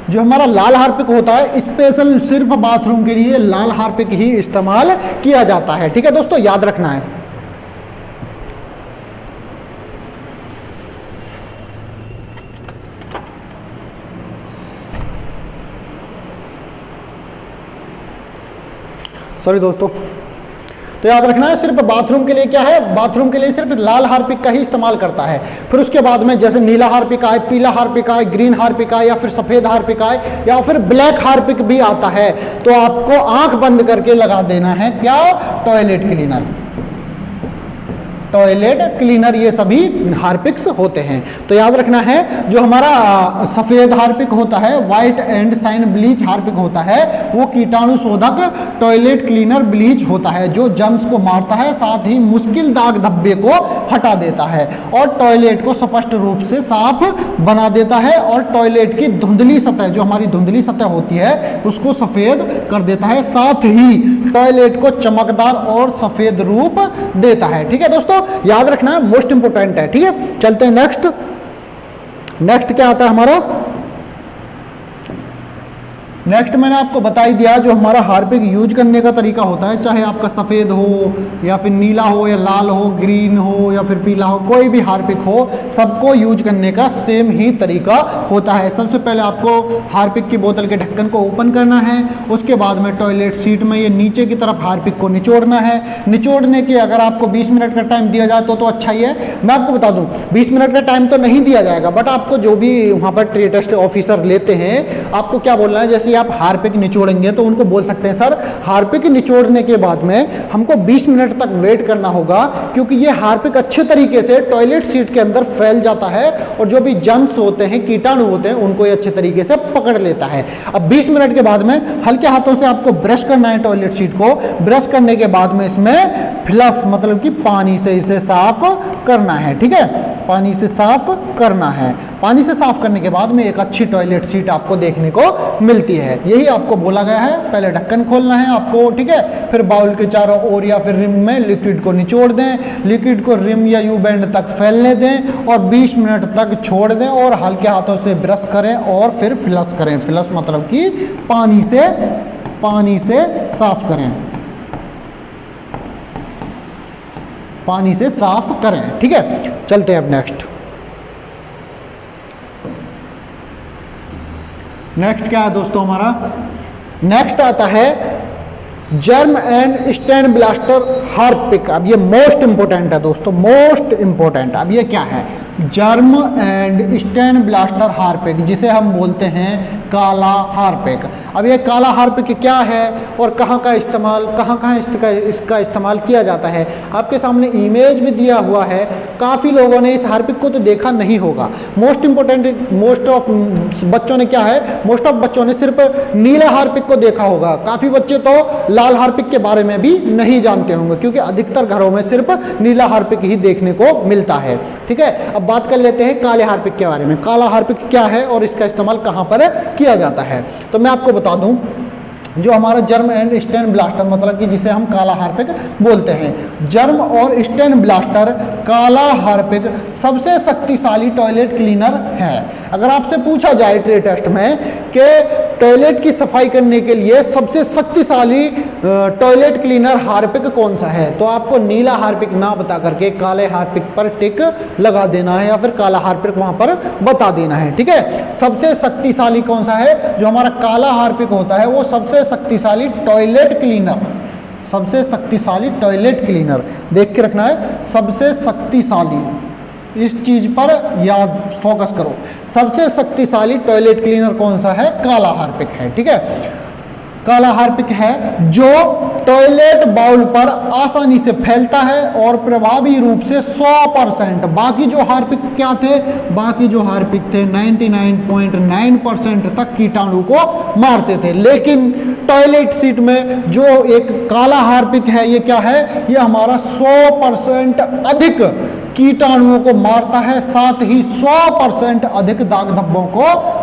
जो हमारा लाल हार्पिक होता है स्पेशल सिर्फ बाथरूम के लिए लाल हार्पिक ही इस्तेमाल किया जाता है, ठीक है दोस्तों, याद रखना है। सॉरी दोस्तों, तो याद रखना है सिर्फ बाथरूम के लिए क्या है, बाथरूम के लिए सिर्फ लाल हार्पिक का ही इस्तेमाल करता है। फिर उसके बाद में जैसे नीला हार्पिक आए, पीला हार्पिक आए, ग्रीन हार्पिक आए या फिर सफ़ेद हार्पिक आए या फिर ब्लैक हार्पिक भी आता है, तो आपको आंख बंद करके लगा देना है क्या, टॉयलेट क्लीनर। टॉयलेट क्लीनर ये सभी हार्पिक्स होते हैं। तो याद रखना है जो हमारा सफ़ेद हार्पिक होता है, white and shine bleach Harpic होता है, वो कीटाणु शोधक टॉयलेट क्लीनर ब्लीच होता है जो जर्म्स को मारता है, साथ ही मुश्किल दाग धब्बे को हटा देता है और टॉयलेट को स्पष्ट रूप से साफ बना देता है और टॉयलेट की धुंधली सतह, जो हमारी धुंधली सतह होती है उसको सफ़ेद कर देता है, साथ ही टॉयलेट को चमकदार और सफ़ेद रूप देता है, ठीक है दोस्तों, याद रखना है, मोस्ट इंपोर्टेंट है, ठीक है। चलते हैं नेक्स्ट। नेक्स्ट क्या आता है हमारा, नेक्स्ट मैंने आपको बता ही दिया जो हमारा हार्पिक यूज करने का तरीका होता है, चाहे आपका सफ़ेद हो या फिर नीला हो या लाल हो, ग्रीन हो या फिर पीला हो, कोई भी हार्पिक हो, सबको यूज करने का सेम ही तरीका होता है। सबसे पहले आपको हार्पिक की बोतल के ढक्कन को ओपन करना है, उसके बाद में टॉयलेट सीट में ये नीचे की तरफ हार्पिक को निचोड़ना है। निचोड़ने के अगर आपको 20 मिनट का टाइम दिया जाए तो अच्छा ही है। मैं आपको बता दूँ 20 मिनट का टाइम तो नहीं दिया जाएगा, बट आपको जो भी वहाँ पर ट्रे टेस्ट ऑफिसर लेते हैं आपको क्या बोलना है, जैसे आप हार्पिक निचोड़ेंगे तो उनको बोल सकते हैं सर हार्पिक निचोड़ने के बाद में हमको 20 मिनट तक वेट करना होगा, क्योंकि ये हार्पिक अच्छे तरीके से टॉयलेट सीट के अंदर फैल जाता है और जो भी जर्म्स होते हैं, कीटाणु होते हैं, उनको ये अच्छे तरीके से पकड़ लेता है। अब 20 मिनट के बाद में हल्के हाथों से आपको ब्रश करना है टॉयलेट सीट को। ब्रश करने के बाद में इसमें फ्लफ मतलब कि पानी से इसे साफ करना है, ठीक है, पानी से साफ करना है। पानी से साफ करने के बाद में एक अच्छी टॉयलेट सीट आपको देखने को मिलती है। यही आपको बोला गया है, पहले ढक्कन खोलना है आपको, ठीक है, फिर बाउल के चारों ओर या फिर रिम में लिक्विड को निचोड़ दें, लिक्विड को रिम या यू बैंड तक फैलने दें और 20 मिनट तक छोड़ दें और हल्के हाथों से ब्रश करें और फिर फ्लश करें। फ्लश मतलब कि पानी से साफ करें, पानी से साफ करें, ठीक है। चलते हैं अब नेक्स्ट क्या है दोस्तों हमारा, नेक्स्ट आता है germ and stain blaster Harpic. अब ये मोस्ट इंपोर्टेंट है दोस्तों, मोस्ट इंपोर्टेंट। अब ये क्या है, germ and stain blaster Harpic, जिसे हम बोलते हैं काला हार्पिक। अब ये काला हार्पिक क्या है और कहाँ कहाँ इसका इस्तेमाल किया जाता है, आपके सामने इमेज भी दिया हुआ है। काफ़ी लोगों ने इस हार्पिक को तो देखा नहीं होगा। मोस्ट ऑफ बच्चों ने क्या है, मोस्ट ऑफ बच्चों ने सिर्फ नीला हार्पिक को देखा होगा। काफ़ी बच्चे तो लाल हार्पिक के बारे में भी नहीं जानते होंगे, क्योंकि अधिकतर घरों में सिर्फ नीला हार्पिक ही देखने को मिलता है। ठीक है, अब बात कर लेते हैं काले हार्पिक के बारे में। काला हार्पिक क्या है और इसका इस्तेमाल कहाँ पर किया जाता है, तो मैं आपको बता दूं, जो हमारा जर्म एंड स्टेन ब्लास्टर, मतलब कि जिसे हम काला हार्पिक बोलते हैं, जर्म और स्टेन ब्लास्टर काला हार्पिक सबसे शक्तिशाली टॉयलेट क्लीनर है। अगर आपसे पूछा जाए ट्रे टेस्ट में कि टॉयलेट की सफाई करने के लिए सबसे शक्तिशाली टॉयलेट क्लीनर हार्पिक कौन सा है, तो आपको नीला हार्पिक ना बता करके काले हार्पिक पर टिक लगा देना है या फिर काला हार्पिक वहां पर बता देना है। ठीक है, सबसे शक्तिशाली कौन सा है, जो हमारा काला हार्पिक होता है वो सबसे शक्तिशाली टॉयलेट क्लीनर, सबसे शक्तिशाली टॉयलेट क्लीनर देख के रखना है। सबसे शक्तिशाली, इस चीज पर याद फोकस करो, सबसे शक्तिशाली टॉयलेट क्लीनर कौन सा है, काला हार्पिक है। ठीक है, काला हार्पिक है जो टॉयलेट बाउल पर आसानी से फैलता है और प्रभावी रूप से 100%, बाकी जो हार्पिक क्या थे, बाकी जो हार्पिक थे 99.9% तक कीटाणु को मारते थे, लेकिन टॉयलेट सीट में जो एक काला हार्पिक है ये क्या है, ये हमारा 100% अधिक कीटाणुओं को मारता है, साथ ही 100% अधिक दाग धब्बों को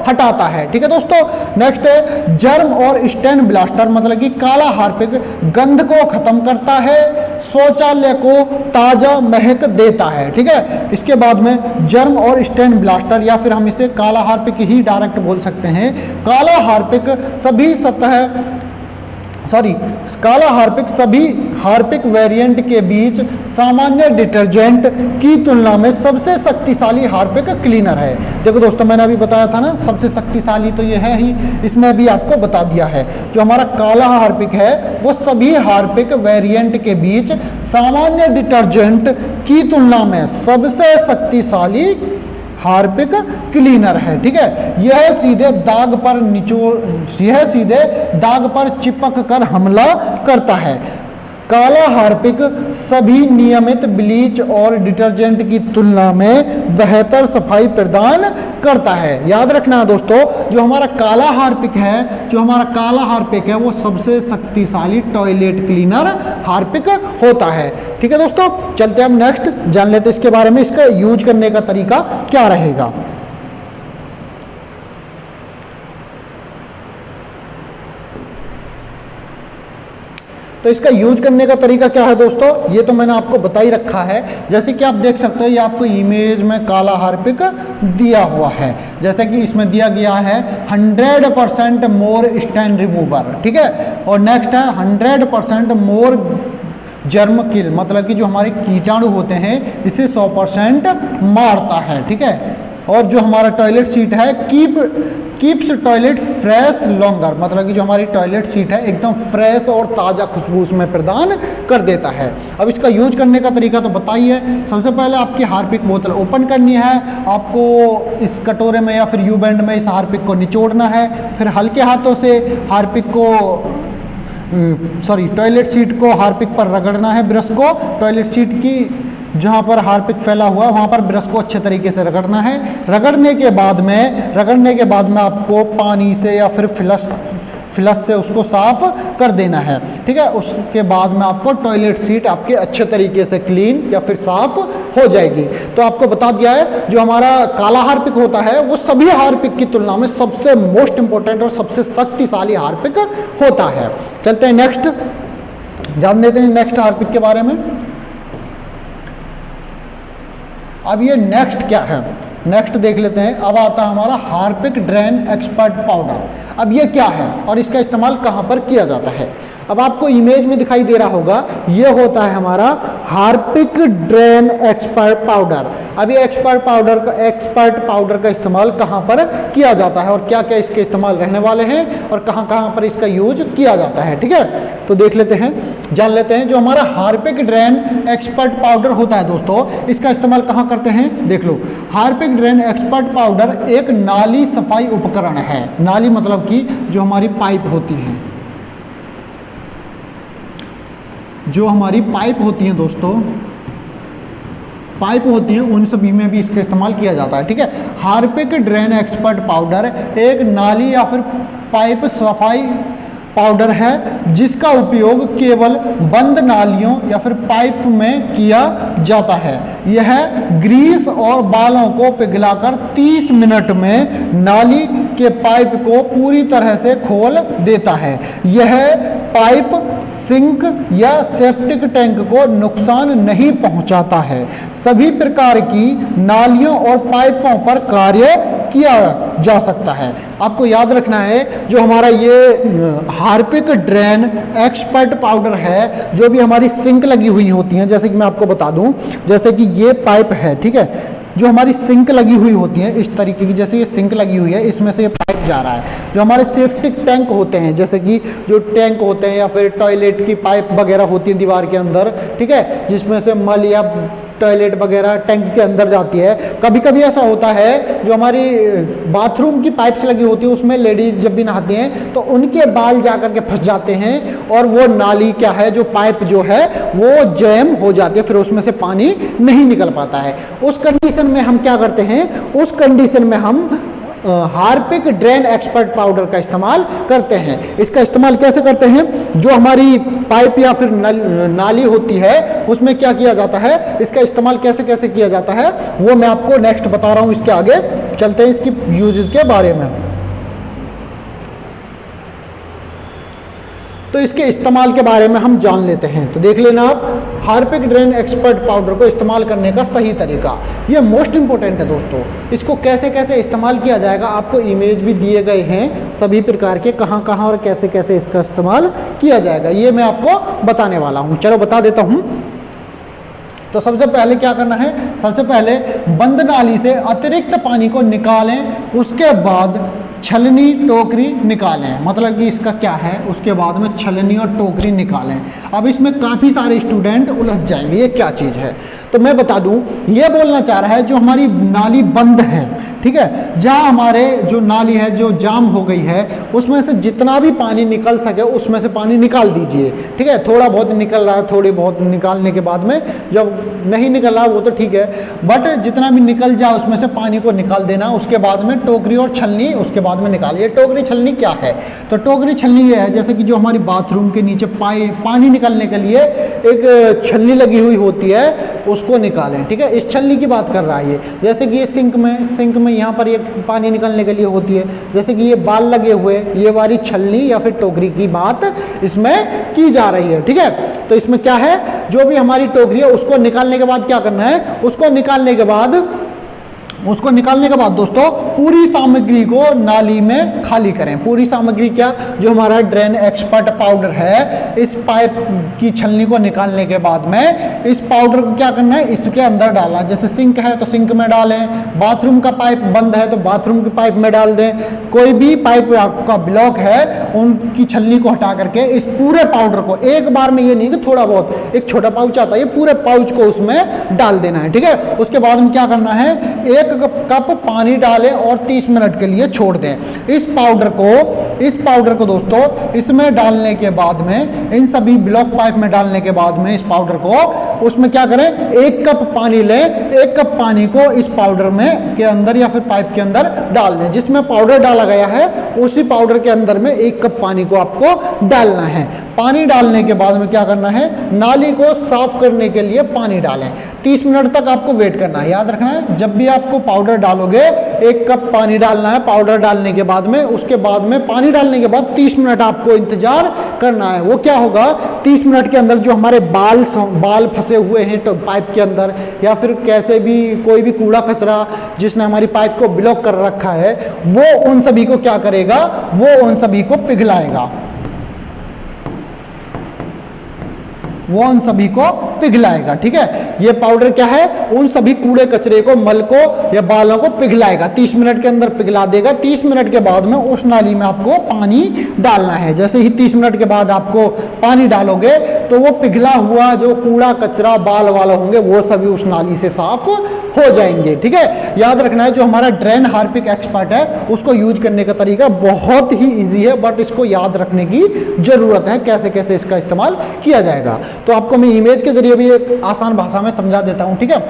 हटाता है। ठीक है दोस्तों, नेक्स्ट है जर्म और स्टेन ब्लास्टर, मतलब कि काला हार्पिक गंध को खत्म करता है, शौचालय को ताजा महक देता है। ठीक है, इसके बाद में जर्म और स्टेन ब्लास्टर, या फिर हम इसे काला हार्पिक ही डायरेक्ट बोल सकते हैं। काला हार्पिक सभी हार्पिक वेरिएंट के बीच सामान्य डिटर्जेंट की तुलना में सबसे शक्तिशाली हार्पिक क्लीनर है। देखो दोस्तों, मैंने अभी बताया था ना सबसे शक्तिशाली, तो ये है ही, इसमें भी आपको बता दिया है। जो हमारा काला हार्पिक है वो सभी हार्पिक वेरिएंट के बीच सामान्य डिटर्जेंट की तुलना में सबसे शक्तिशाली हार्पिक क्लीनर है। ठीक है, यह सीधे दाग पर चिपक कर हमला करता है। काला हार्पिक सभी नियमित ब्लीच और डिटर्जेंट की तुलना में बेहतर सफाई प्रदान करता है। याद रखना दोस्तों, जो हमारा काला हार्पिक है वो सबसे शक्तिशाली टॉयलेट क्लीनर हार्पिक होता है। ठीक है दोस्तों, चलते हैं हम नेक्स्ट जान लेते हैं इसके बारे में, इसका यूज करने का तरीका क्या रहेगा। तो इसका यूज करने का तरीका क्या है दोस्तों, ये तो मैंने आपको बता ही रखा है। जैसे कि आप देख सकते हो, ये आपको इमेज में काला हार्पिक दिया हुआ है, जैसे कि इसमें दिया गया है 100% मोर स्टेन रिमूवर। ठीक है, और नेक्स्ट है 100% मोर जर्म किल, मतलब कि जो हमारे कीटाणु होते हैं इसे 100% मारता है। ठीक है, और जो हमारा टॉयलेट सीट है कीप्स टॉयलेट फ्रेश लॉन्गर, मतलब कि जो हमारी टॉयलेट सीट है एकदम फ्रेश और ताज़ा खुशबू उसमें प्रदान कर देता है। अब इसका यूज करने का तरीका तो बताइए। सबसे पहले आपकी हार्पिक बोतल ओपन करनी है, आपको इस कटोरे में या फिर यू बैंड में इस हार्पिक को निचोड़ना है, फिर हल्के हाथों से हार्पिक को टॉयलेट सीट को हार्पिक पर रगड़ना है, ब्रश को टॉयलेट सीट की जहाँ पर हार्पिक फैला हुआ है वहाँ पर ब्रश को अच्छे तरीके से रगड़ना है। रगड़ने के बाद में आपको पानी से या फिर फ्लश से उसको साफ कर देना है। ठीक है, उसके बाद में आपको टॉयलेट सीट आपके अच्छे तरीके से क्लीन या फिर साफ हो जाएगी। तो आपको बता दिया है, जो हमारा काला हार्पिक होता है वो सभी हार्पिक की तुलना में सबसे मोस्ट इंपॉर्टेंट और सबसे शक्तिशाली हार्पिक होता है। चलते हैं नेक्स्ट, जान लेते हैं नेक्स्ट हार्पिक के बारे में। अब ये नेक्स्ट क्या है, नेक्स्ट देख लेते हैं। अब आता है हमारा हार्पिक ड्रेन एक्सपर्ट पाउडर। अब ये क्या है और इसका इस्तेमाल कहाँ पर किया जाता है। अब आपको इमेज में दिखाई दे रहा होगा, ये होता है हमारा हार्पिक ड्रेन एक्सपर्ट पाउडर। अभी एक्सपर्ट पाउडर का इस्तेमाल कहाँ पर किया जाता है और क्या क्या इसके इस्तेमाल रहने वाले हैं और कहाँ कहाँ पर इसका यूज किया जाता है, ठीक है। तो देख लेते हैं, जान लेते हैं। जो हमारा हार्पिक ड्रेन एक्सपर्ट पाउडर होता है दोस्तों, इसका इस्तेमाल कहाँ करते हैं, देख लो। हार्पिक ड्रेन एक्सपर्ट पाउडर एक नाली सफाई उपकरण है। नाली मतलब कि जो हमारी पाइप होती है, जो हमारी पाइप होती हैं दोस्तों, पाइप होती है, उन सभी में भी इसका इस्तेमाल किया जाता है, ठीक है। हार्पिक ड्रेन एक्सपर्ट पाउडर एक नाली या फिर पाइप सफाई पाउडर है जिसका उपयोग केवल बंद नालियों या फिर पाइप में किया जाता है। यह ग्रीस और बालों को पिघलाकर 30 मिनट में नाली के पाइप को पूरी तरह से खोल देता है। यह पाइप सिंक या सेप्टिक टैंक को नुकसान नहीं पहुंचाता है। सभी प्रकार की नालियों और पाइपों पर कार्य किया जा सकता है। आपको याद रखना है, जो हमारा ये हार्पिक ड्रेन एक्सपर्ट पाउडर है, जो भी हमारी सिंक लगी हुई होती हैं, जैसे कि मैं आपको बता दूं, जैसे कि ये पाइप है, ठीक है, जो हमारी सिंक लगी हुई होती है इस तरीके की, जैसे ये सिंक लगी हुई है, इसमें से ये पाइप जा रहा है। जो हमारे सेप्टिक टैंक होते हैं, जैसे कि जो टैंक होते हैं या फिर टॉयलेट की पाइप वगैरह होती है दीवार के अंदर, ठीक है, जिसमें से मल या टॉयलेट वगैरह टैंक के अंदर जाती है। कभी कभी ऐसा होता है, जो हमारी बाथरूम की पाइप्स लगी होती है, उसमें लेडीज जब भी नहाती हैं तो उनके बाल जाकर के फंस जाते हैं और वो नाली क्या है, जो पाइप जो है वो जैम हो जाती है, फिर उसमें से पानी नहीं निकल पाता है। उस कंडीशन में हम क्या करते हैं, उस कंडीशन में हम हार्पिक ड्रेन एक्सपर्ट पाउडर का इस्तेमाल करते हैं। इसका इस्तेमाल कैसे करते हैं, जो हमारी पाइप या फिर नाली होती है उसमें क्या किया जाता है, इसका इस्तेमाल कैसे कैसे किया जाता है वो मैं आपको नेक्स्ट बता रहा हूं। इसके आगे चलते हैं इसकी यूजेस के बारे में। तो इसके इस्तेमाल के बारे में हम जान लेते हैं। तो देख लेना आप, हार्पिक ड्रेन एक्सपर्ट पाउडर को इस्तेमाल करने का सही तरीका, ये मोस्ट इंपॉर्टेंट है दोस्तों। इसको कैसे कैसे इस्तेमाल किया जाएगा, आपको इमेज भी दिए गए हैं सभी प्रकार के, कहाँ कहाँ और कैसे कैसे इसका इस्तेमाल किया जाएगा, ये मैं आपको बताने वाला हूँ। चलो बता देता हूँ। तो सबसे पहले क्या करना है, सबसे पहले बंद नाली से अतिरिक्त पानी को निकालें, उसके बाद छलनी टोकरी निकालें। मतलब कि इसका क्या है, उसके बाद में छलनी और टोकरी निकालें। अब इसमें काफ़ी सारे स्टूडेंट उलझ जाएंगे, ये क्या चीज़ है। तो मैं बता दूं, ये बोलना चाह रहा है जो हमारी नाली बंद है, ठीक है, जहाँ हमारे जो नाली है जो जाम हो गई है, उसमें से जितना भी पानी निकल सके उसमें से पानी निकाल दीजिए, ठीक है। थोड़ा बहुत निकल रहा है, थोड़ी बहुत निकालने के बाद में जब नहीं निकल रहा वो तो ठीक है, बट जितना भी निकल जाए उसमें से पानी को निकाल देना। उसके बाद में टोकरी और छलनी उसके बाद में निकालिए। टोकरी छलनी क्या है, तो टोकरी छलनी ये है, जैसे कि जो हमारी बाथरूम के नीचे पानी निकलने के लिए एक छलनी लगी हुई होती है, उसको निकालें, ठीक है। इस छलनी की बात कर रहा है ये। जैसे कि ये सिंक में यहाँ पर ये पानी निकलने के लिए होती है, जैसे कि ये बाल लगे हुए, ये वाली छलनी या फिर टोकरी की बात इसमें की जा रही है, ठीक है। तो इसमें क्या है, जो भी हमारी टोकरी है उसको निकालने के बाद क्या करना है, उसको निकालने के बाद दोस्तों पूरी सामग्री को नाली में खाली करें। पूरी सामग्री क्या, जो हमारा ड्रेन एक्सपर्ट पाउडर है, इस पाइप की छलनी को निकालने के बाद में इस पाउडर को क्या करना है, इसके अंदर डालना। जैसे सिंक है तो सिंक में डालें, बाथरूम का पाइप बंद है तो बाथरूम की पाइप में डाल दें, कोई भी पाइप आपका ब्लॉक है उनकी छलनी को हटा करके इस पूरे पाउडर को एक बार में, ये नहीं कि थोड़ा बहुत, एक छोटा पाउच आता है, ये पूरे पाउच को उसमें डाल देना है, ठीक है। उसके बाद में क्या करना है, एक कप पानी डालें और 30 मिनट के लिए छोड़ दें। इस पाउडर को दोस्तों इसमें डालने के बाद में, इन सभी ब्लॉक पाइप में डालने के बाद में इस पाउडर को उसमें क्या करें, एक कप पानी लें, एक कप पानी को इस पाउडर में के अंदर या फिर पाइप के अंदर डाल दें। जिसमें पाउडर डाला गया है उसी पाउडर के अंदर में एक कप पानी को आपको डालना है। पानी डालने के बाद में क्या करना है, नाली को साफ करने के लिए पानी डालें। 30 मिनट तक आपको वेट करना है। याद रखना है, जब भी आपको पाउडर डालोगे एक कप पानी डालना है पाउडर डालने के बाद में। उसके बाद में पानी डालने के बाद 30 मिनट आपको इंतजार करना है। वो क्या होगा, 30 मिनट के अंदर जो हमारे बाल फंसे हुए हैं तो पाइप के अंदर, या फिर कैसे भी कोई भी कूड़ा कचरा जिसने हमारी पाइप को ब्लॉक कर रखा है, वो उन सभी को क्या करेगा, वो उन सभी को पिघलाएगा। वो उन सभी को पिघलाएगा। ठीक है, ये पाउडर क्या है, उन सभी कूड़े कचरे को, मल को या बालों को पिघलाएगा। 30 मिनट के अंदर पिघला देगा। 30 मिनट के बाद में उस नाली में आपको पानी डालना है। जैसे ही 30 मिनट के बाद आपको पानी डालोगे तो वो पिघला हुआ जो कूड़ा कचरा बाल वाला होंगे वो सभी उस नाली से साफ हो जाएंगे। ठीक है, याद रखना है जो हमारा ड्रेन हार्पिक एक्सपर्ट है उसको यूज करने का तरीका बहुत ही इजी है, बट इसको याद रखने की जरूरत है कैसे कैसे इसका इस्तेमाल किया जाएगा। तो आपको मैं इमेज के जरिए भी एक आसान भाषा में समझा देता हूं। ठीक है,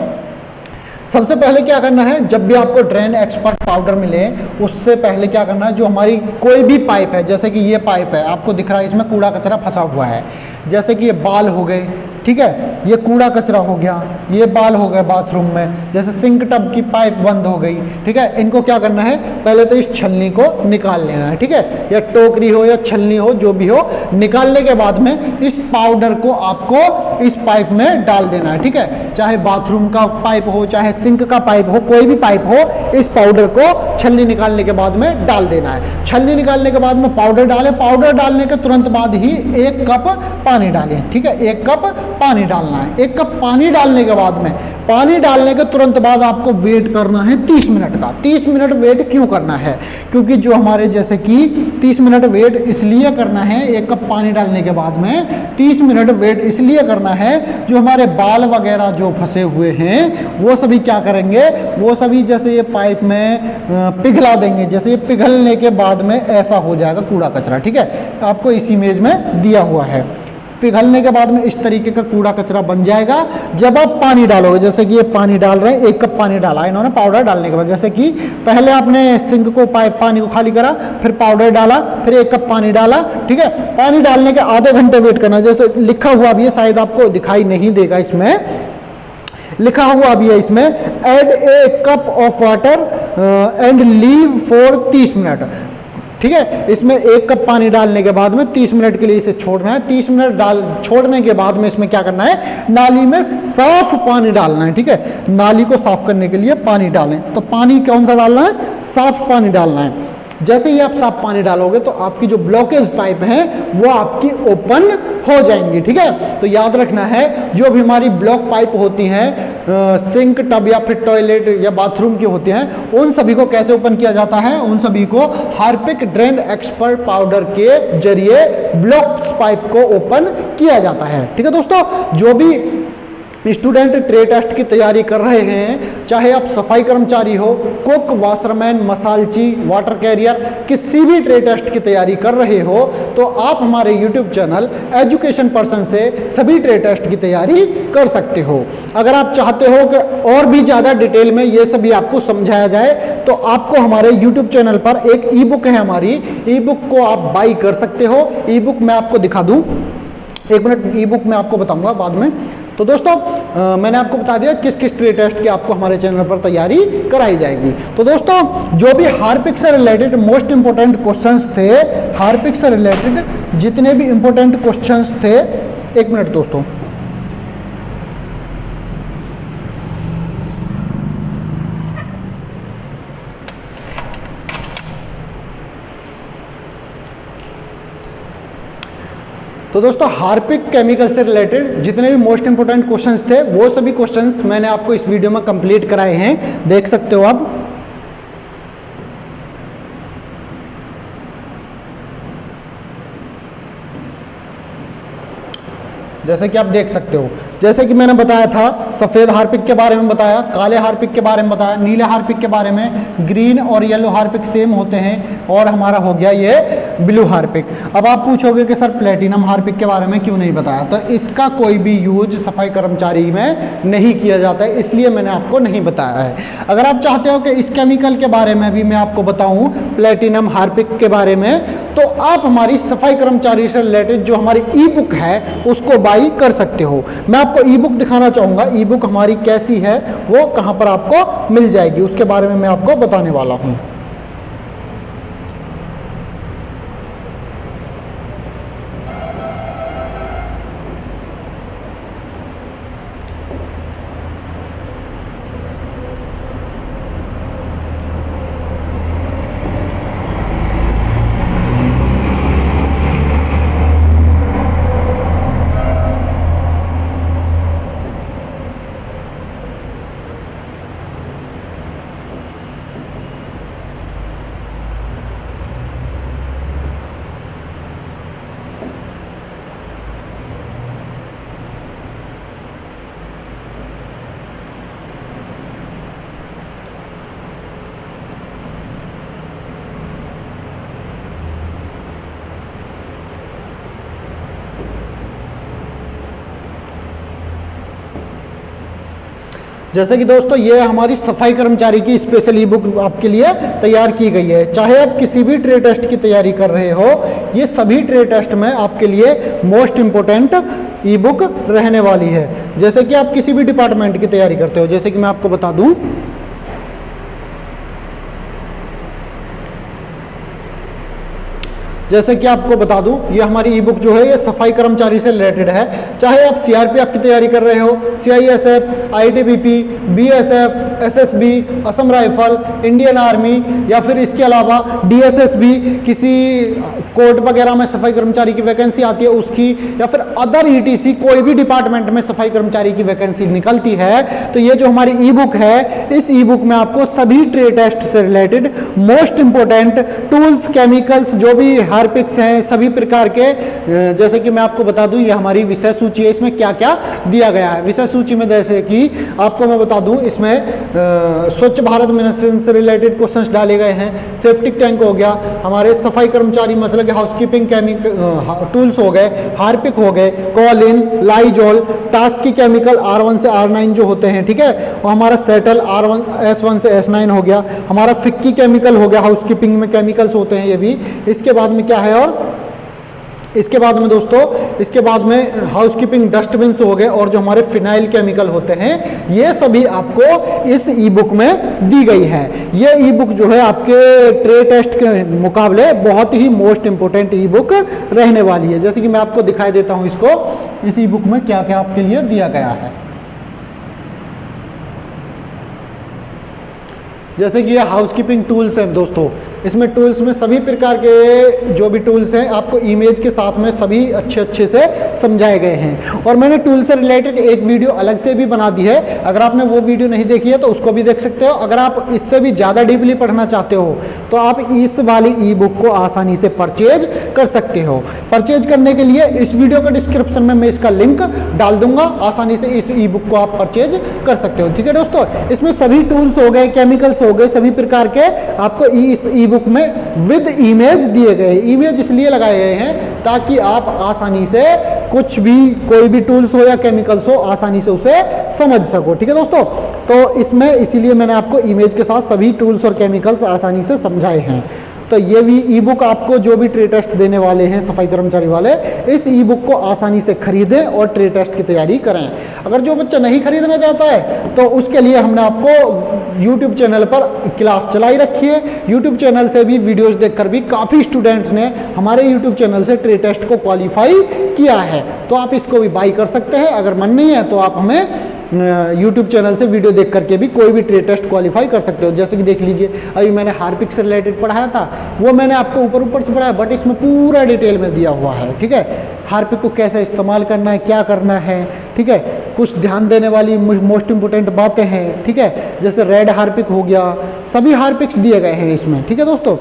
सबसे पहले क्या करना है, जब भी आपको ड्रेन एक्सपर्ट पाउडर मिले उससे पहले क्या करना है, जो हमारी कोई भी पाइप है, जैसे कि ये पाइप है, आपको दिख रहा है इसमें कूड़ा कचरा फंसा हुआ है, जैसे कि ये बाल हो गए, ठीक है, ये कूड़ा कचरा हो गया, ये बाल हो गए बाथरूम में, जैसे सिंक टब की पाइप बंद हो गई। ठीक है, इनको क्या करना है, पहले तो इस छलनी को निकाल लेना है। ठीक है, या टोकरी हो या छलनी हो, जो भी हो, निकालने के बाद में इस पाउडर को आपको इस पाइप में डाल देना है। ठीक है, चाहे बाथरूम का पाइप हो, चाहे सिंक का पाइप हो, कोई भी पाइप हो, इस पाउडर को छलनी निकालने के बाद में डाल देना है। छलनी निकालने के बाद में पाउडर डालें। पाउडर डालने के तुरंत बाद ही 1 कप पानी डालें। ठीक है, 1 कप पानी डालना है। 1 कप पानी डालने के बाद में, पानी डालने के तुरंत बाद आपको वेट करना है 30 मिनट का। 30 मिनट वेट क्यों करना है, क्योंकि जो हमारे जैसे कि 30 मिनट वेट इसलिए करना है, 1 कप पानी डालने के बाद में 30 मिनट वेट इसलिए करना है, जो हमारे बाल वगैरह जो फंसे हुए हैं वो सभी क्या करेंगे, वो सभी जैसे ये पाइप में पिघला देंगे। जैसे ये पिघलने के बाद में ऐसा हो जाएगा कूड़ा कचरा। ठीक है, आपको इस इमेज में दिया हुआ है। पिघलने के बाद में इस तरीके का कूड़ा कचरा बन जाएगा। जब आप पानी डालोगे, जैसे कि ये पानी डाल रहे हैं, 1 कप पानी डाला इन्होंने पाउडर डालने के बाद, जैसे कि पहले आपने सिंक को पाइप पानी को खाली करा, फिर पाउडर डाला, फिर 1 कप पानी डाला। ठीक है, पानी डालने के आधे घंटे वेट करना। जैसे लिखा हुआ भी है, शायद आपको दिखाई नहीं देगा, इसमें लिखा हुआ भी है, इसमें add a cup of water and leave for 30 minute. ठीक है, इसमें 1 कप पानी डालने के बाद में 30 मिनट के लिए इसे छोड़ना है। 30 मिनट छोड़ने के बाद में इसमें क्या करना है, नाली में साफ पानी डालना है। ठीक है, नाली को साफ करने के लिए पानी डालें। तो पानी कौन सा डालना है, साफ पानी डालना है। जैसे ही आप साफ पानी डालोगे तो आपकी जो ब्लॉकेज पाइप है वो आपकी ओपन हो जाएंगी। ठीक है, तो याद रखना है जो भी हमारी ब्लॉक पाइप होती हैं, सिंक टब या फिर टॉयलेट या बाथरूम की होती हैं, उन सभी को कैसे ओपन किया जाता है, उन सभी को हार्पिक ड्रेन एक्सपर्ट पाउडर के जरिए ब्लॉक पाइप को ओपन किया जाता है। ठीक है दोस्तों, जो भी स्टूडेंट ट्रे टेस्ट की तैयारी कर रहे हैं, चाहे आप सफाई कर्मचारी हो, कुक, वाशरमैन, मसालची, वाटर कैरियर, किसी भी ट्रे टेस्ट की तैयारी कर रहे हो, तो आप हमारे यूट्यूब चैनल एजुकेशन पर्सन से सभी ट्रे टेस्ट की तैयारी कर सकते हो। अगर आप चाहते हो कि और भी ज़्यादा डिटेल में ये सभी आपको समझाया जाए, तो आपको हमारे यूट्यूब चैनल पर एक ई बुक है हमारी, ई बुक को आप बाई कर सकते हो। ई बुक मैं आपको दिखा दूँ, 1 मिनट, ई बुक मैं आपको बताऊंगा बाद में। तो दोस्तों मैंने आपको बता दिया किस किस ट्रे टेस्ट की आपको हमारे चैनल पर तैयारी कराई जाएगी। तो दोस्तों जो भी हार्पिक से रिलेटेड मोस्ट इंपोर्टेंट क्वेश्चंस थे, हार्पिक से रिलेटेड जितने भी इंपोर्टेंट क्वेश्चंस थे, 1 मिनट दोस्तों, तो दोस्तों हार्पिक केमिकल से रिलेटेड जितने भी मोस्ट इंपोर्टेंट क्वेश्चंस थे वो सभी क्वेश्चंस मैंने आपको इस वीडियो में कंप्लीट कराए हैं, देख सकते हो आप। जैसे कि आप देख सकते हो, जैसे कि मैंने बताया था, सफ़ेद हार्पिक के बारे में बताया, काले हार्पिक के बारे में बताया, नीले हार्पिक के बारे में, ग्रीन और येलो हार्पिक सेम होते हैं, और हमारा हो गया ये ब्लू हार्पिक। अब आप पूछोगे कि सर प्लेटिनम हार्पिक के बारे में क्यों नहीं बताया, तो इसका कोई भी यूज सफाई कर्मचारी में नहीं किया जाता है, इसलिए मैंने आपको नहीं बताया है। अगर आप चाहते हो कि इस केमिकल के बारे में भी मैं आपको बताऊँ, प्लेटिनम हार्पिक के बारे में, तो आप हमारी सफाई कर्मचारी से रिलेटेड जो हमारी ई बुक है उसको बाई कर सकते हो। मैं आपको ई बुक दिखाना चाहूँगा, ई बुक हमारी कैसी है, वो कहाँ पर आपको मिल जाएगी, उसके बारे में मैं आपको बताने वाला हूँ। जैसे कि दोस्तों ये हमारी सफाई कर्मचारी की स्पेशल ई बुक आपके लिए तैयार की गई है। चाहे आप किसी भी ट्रेड टेस्ट की तैयारी कर रहे हो, ये सभी ट्रेड टेस्ट में आपके लिए मोस्ट इम्पोर्टेंट ई बुक रहने वाली है। जैसे कि आप किसी भी डिपार्टमेंट की तैयारी करते हो, जैसे कि मैं आपको बता दूं, जैसे कि आपको बता दूं, ये हमारी ई बुक जो है ये सफाई कर्मचारी से रिलेटेड है। चाहे आप सीआरपीएफ की तैयारी कर रहे हो, CISF, ITBP, BSF, SSB, Assam rifle, Indian army, या फिर इसके अलावा डीएसएसबी, किसी कोर्ट वगैरह में सफाई कर्मचारी की वैकेंसी आती है उसकी, या फिर अदर ईटीसी कोई भी डिपार्टमेंट में सफाई कर्मचारी की वैकेंसी निकलती है, तो ये जो हमारी ई बुक है, इस ई बुक में आपको सभी ट्रेड टेस्ट से related most important tools, chemicals, जो भी हार्पिक्स हैं, सभी प्रकार के, जैसे कि मैं आपको बता दूं, ये हमारी विषय सूची है, इसमें क्या क्या दिया गया है। विषय सूची में जैसे कि आपको मैं बता दूं, इसमें स्वच्छ भारत मिशन से रिलेटेड क्वेश्चंस डाले गए हैं। सेप्टिक टैंक हो गया, हमारे सफाई कर्मचारी मतलब कि हाउसकीपिंग केमिकल टूल्स हो गए, हार्पिक हो गए, कॉलिन, लाइजोल, टास्क की केमिकल R1 से R9 जो होते हैं, ठीक है, और हमारा सेटल S1 से S9 हो गया, हमारा फिक्की केमिकल हो गया, हाउसकीपिंग में केमिकल्स होते हैं ये भी। इसके बाद में क्या है, और इसके बाद में दोस्तों, इसके बाद में हाउसकीपिंग डस्टबिन्स हो गए, और जो हमारे फिनाइल केमिकल होते हैं, ये सभी आपको इस ई बुक में दी गई है। ये ई बुक जो है आपके ट्रेड टेस्ट के मुकाबले बहुत ही मोस्ट इंपोर्टेंट ई बुक रहने वाली है। जैसे कि मैं आपको दिखाई देता हूं इसको, इस ई बुक में क्या क्या आपके लिए दिया गया है। जैसे कि ये हाउसकीपिंग टूल्स हैं दोस्तों, इसमें टूल्स में सभी प्रकार के जो भी टूल्स हैं आपको इमेज के साथ में सभी अच्छे से समझाए गए हैं। और मैंने टूल से रिलेटेड एक वीडियो अलग से भी बना दी है, अगर आपने वो वीडियो नहीं देखी है तो उसको भी देख सकते हो। अगर आप इससे भी ज़्यादा डीपली पढ़ना चाहते हो तो आप इस वाली ई बुक को आसानी से परचेज कर सकते हो। परचेज करने के लिए इस वीडियो के डिस्क्रिप्शन में मैं इसका लिंक डाल दूंगा, आसानी से इस ई बुक को आप परचेज कर सकते हो। ठीक है दोस्तों, इसमें सभी टूल्स हो गए, केमिकल्स हो गए, सभी प्रकार के आपको इस ई बुक में विद इमेज दिए गए। इमेज इसलिए लगाए गए हैं ताकि आप आसानी से कुछ भी, कोई भी टूल्स हो या केमिकल्स हो, आसानी से उसे समझ सको। ठीक है दोस्तों, तो इसमें इसीलिए मैंने आपको इमेज के साथ सभी टूल्स और केमिकल्स आसानी से समझाए हैं। तो ये भी ई बुक आपको जो भी ट्रेड टेस्ट देने वाले हैं सफाई कर्मचारी वाले, इस ई बुक को आसानी से खरीदें और ट्रेड टेस्ट की तैयारी करें। अगर जो बच्चा नहीं खरीदना चाहता है तो उसके लिए हमने आपको यूट्यूब चैनल पर क्लास चलाई रखी है। यूट्यूब चैनल से भी वीडियोस देखकर भी काफ़ी स्टूडेंट्स ने हमारे यूट्यूब चैनल से ट्रेड टेस्ट को क्वालिफाई किया है, तो आप इसको भी बाई कर सकते हैं। अगर मन नहीं है तो आप हमें यूट्यूब चैनल से वीडियो देख करके भी कोई भी ट्रेड टेस्ट क्वालिफाई कर सकते हो। जैसे कि देख लीजिए, अभी मैंने हार्पिक से रिलेटेड पढ़ाया था, वो मैंने आपको ऊपर से पढ़ाया, बट इसमें पूरा डिटेल में दिया हुआ है। ठीक है, हार्पिक को कैसे इस्तेमाल करना है, क्या करना है, ठीक है, कुछ ध्यान देने वाली मोस्ट इंपोर्टेंट बातें हैं। ठीक है, जैसे रेड हार्पिक हो गया, सभी हार्पिक्स दिए गए हैं इसमें। ठीक है दोस्तों,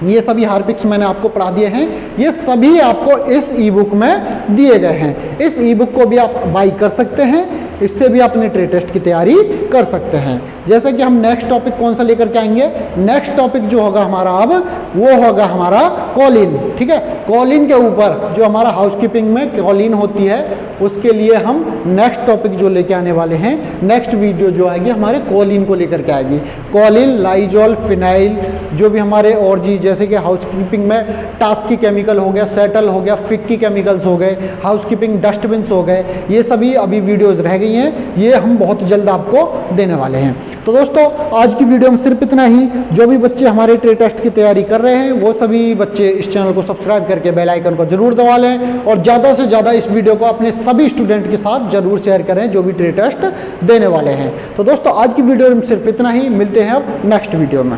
ये सभी हार्पिक्स मैंने आपको पढ़ा दिए हैं, ये सभी आपको इस ई बुक में दिए गए हैं। इस ई बुक को भी आप बाई कर सकते हैं, इससे भी अपने ट्रेड टेस्ट की तैयारी कर सकते हैं। जैसे कि हम नेक्स्ट टॉपिक कौन सा लेकर के आएंगे, नेक्स्ट टॉपिक जो होगा हमारा अब, वो होगा हमारा कॉलिन। ठीक है, कॉलिन के ऊपर जो हमारा हाउसकीपिंग में कॉलिन होती है, उसके लिए हम नेक्स्ट टॉपिक जो लेके आने वाले हैं, नेक्स्ट वीडियो जो आएगी हमारे कॉलिन को लेकर के आएगी। कॉलिन, लाइजोल, फिनाइल, जो भी हमारे और जी, जैसे कि हाउसकीपिंग में टास्क की केमिकल हो गया, सेटल हो गया, फिक्की केमिकल्स हो गए, हाउसकीपिंग डस्टबिन्स हो गए, ये सभी अभी वीडियोज़ रह गई हैं, ये हम बहुत जल्द आपको देने वाले हैं। तो दोस्तों, आज की वीडियो में सिर्फ इतना ही। जो भी बच्चे हमारे ट्रेड टेस्ट की तैयारी कर रहे हैं, वो सभी बच्चे इस चैनल को सब्सक्राइब करके बेल आइकन को जरूर दबा लें, और ज़्यादा से ज़्यादा इस वीडियो को अपने सभी स्टूडेंट के साथ जरूर शेयर करें जो भी ट्रेड टेस्ट देने वाले हैं। तो दोस्तों, आज की वीडियो में सिर्फ इतना ही, मिलते हैं अब नेक्स्ट वीडियो में।